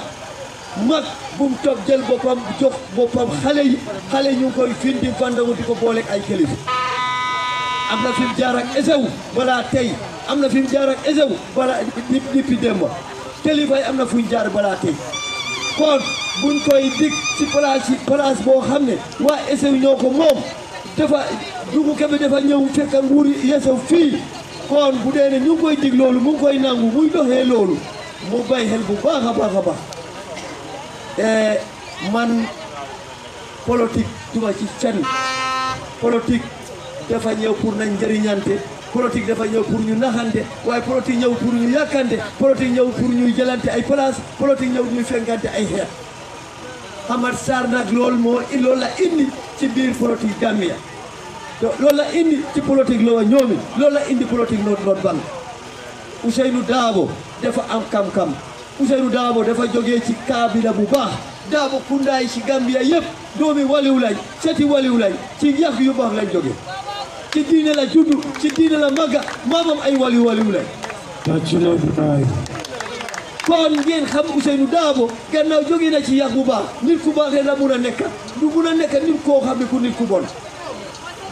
mag bu mu toog jël boppam jox boppam xale yi ñu ngi koy findi fandangu di ko booleeg ay kilifa am na fi mu jaar ak Esawu balaa tey am na fi mu jaar ak Esawu balaa depuis démb kilifa yi am na fu ñu jaar balaa tey kon buñ koy dig ci place boo xam ne waa Esawu ñoo ko moom dafa Dugu Kebe dafa ñëw fekk nguur Esawu fii kon bu dee ne ñu ngi koy dig loolu mu ngi koy nangu muy doxee loolu mu bay xel bu baax a baax a baax man politique duma ci fenn politique dafa ñëw pour nañ njëriñante politique dafa ñëw pour ñu naxante waaye politique ñëw pour ñu yàkkante politique ñëw pour ñuy jëlante ay place politique ñëw ñuy fenkante ay xeet Hamad Sarr nag loolu la indi ci biir politique Gambia loolu la indi ci politique Lowa Ñoomi loolu la indi politique noon bang Ousainou Darboe dafa am kam-kam Ousainou Darboe dafa jógee ci kaabila bu baax Darboe kundaay ci Gambia yëpp doomi waliw lañ seti waliw lañ ci yax yu baax lañ jógee ci diine la juddu ci diine la màgga maamam ay waliw lañ kon ngeen xam Ousainou Darboe gannaaw jóge na ci yax bu baax nit ku baax la mun a nekk du mun a nekk nit koo xam ne ku nit ku bon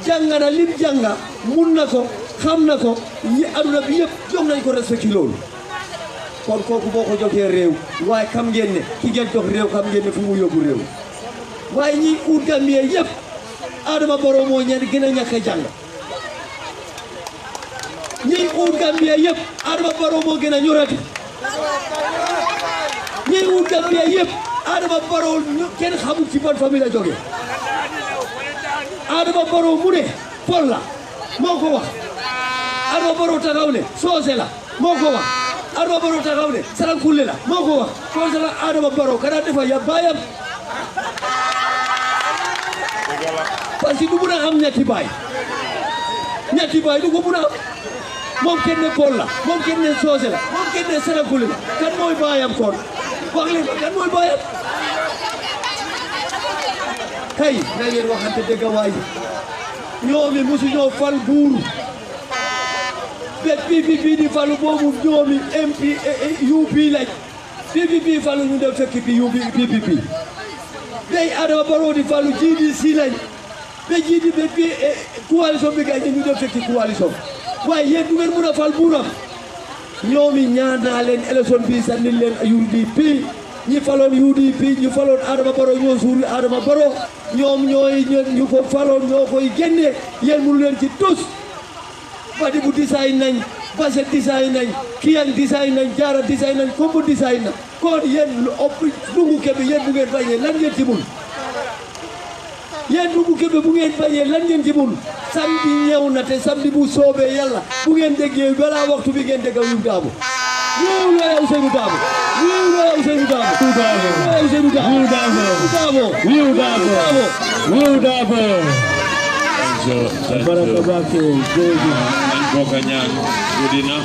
jànga na lim jànga mun na ko xam na ko ñi aduna bi yëpp jox nañ ko respect ci loolu kon kooku boo ko joxee réew waaye xam ngeen ne ki ngeen jox réew xam ngeen ne fu mu yóbbu réew waaye ñi ut Gambie yëpp Adama Barrow moo ñeen gën a ñàkk a jàng ñi ut Gambie yëpp Adama Barrow moo gën a ñorati ñi ut Gambie yëpp Adama Barrow kenn xamul ci ban famille la jógee Adama Barrow mu ne Pol la moo ko wax Adama Barrow taxaw ne soose la moo ko wax Adama Barrow taxaw ne Sarankule la moo ko wax kon sala Adama Barrow kana defa ya baayam parce que du mun a am ñetti baay du ko mun a am moom kenn ne Pol la moom kenn ne soose la moom kenn ne Sarankule la kan mooy baayam kon wax leen kan mooy baayam kay na ngeen waxante dëgg waay ñoomi musu ñoo fal buur bet PPP di falu boobu ñoomi MP UP lañ PPP falu ñu dem fekk PPP day Adama Barrow di falu GDC lañ be coalition bi gañ ñu dem fekk coalition waaye yéen du ngeen mun a fal buuram ñoomi ñaan naa leen élection bi sànni leen UDP ñi faloon UDP ñu faloon Adama Barrow ñoo suuri Adama Barrow ñoom ñu ko faloon ñoo koy génne yéen mënu leen ci tus badi bu design nañ base design nañ kiyang design nañ jaara design nañ kombo design na kon yéen lu ëpp Dungu Kebe yéen bu ngeen bañee lan ngeen ci mun yéen Dungu Kebe bu ngeen bañee lan ngeen ci mun samedi ñëw na te samedi bu soobee yàlla bu ngeen déggee balaa waxtu bi ngeen dégga Ousainou Darboe wiiw looya Ousainou Darboe wiiw looya Ousainou Darboe baraka bake jërëjëf nañ bokk ñaan guddi na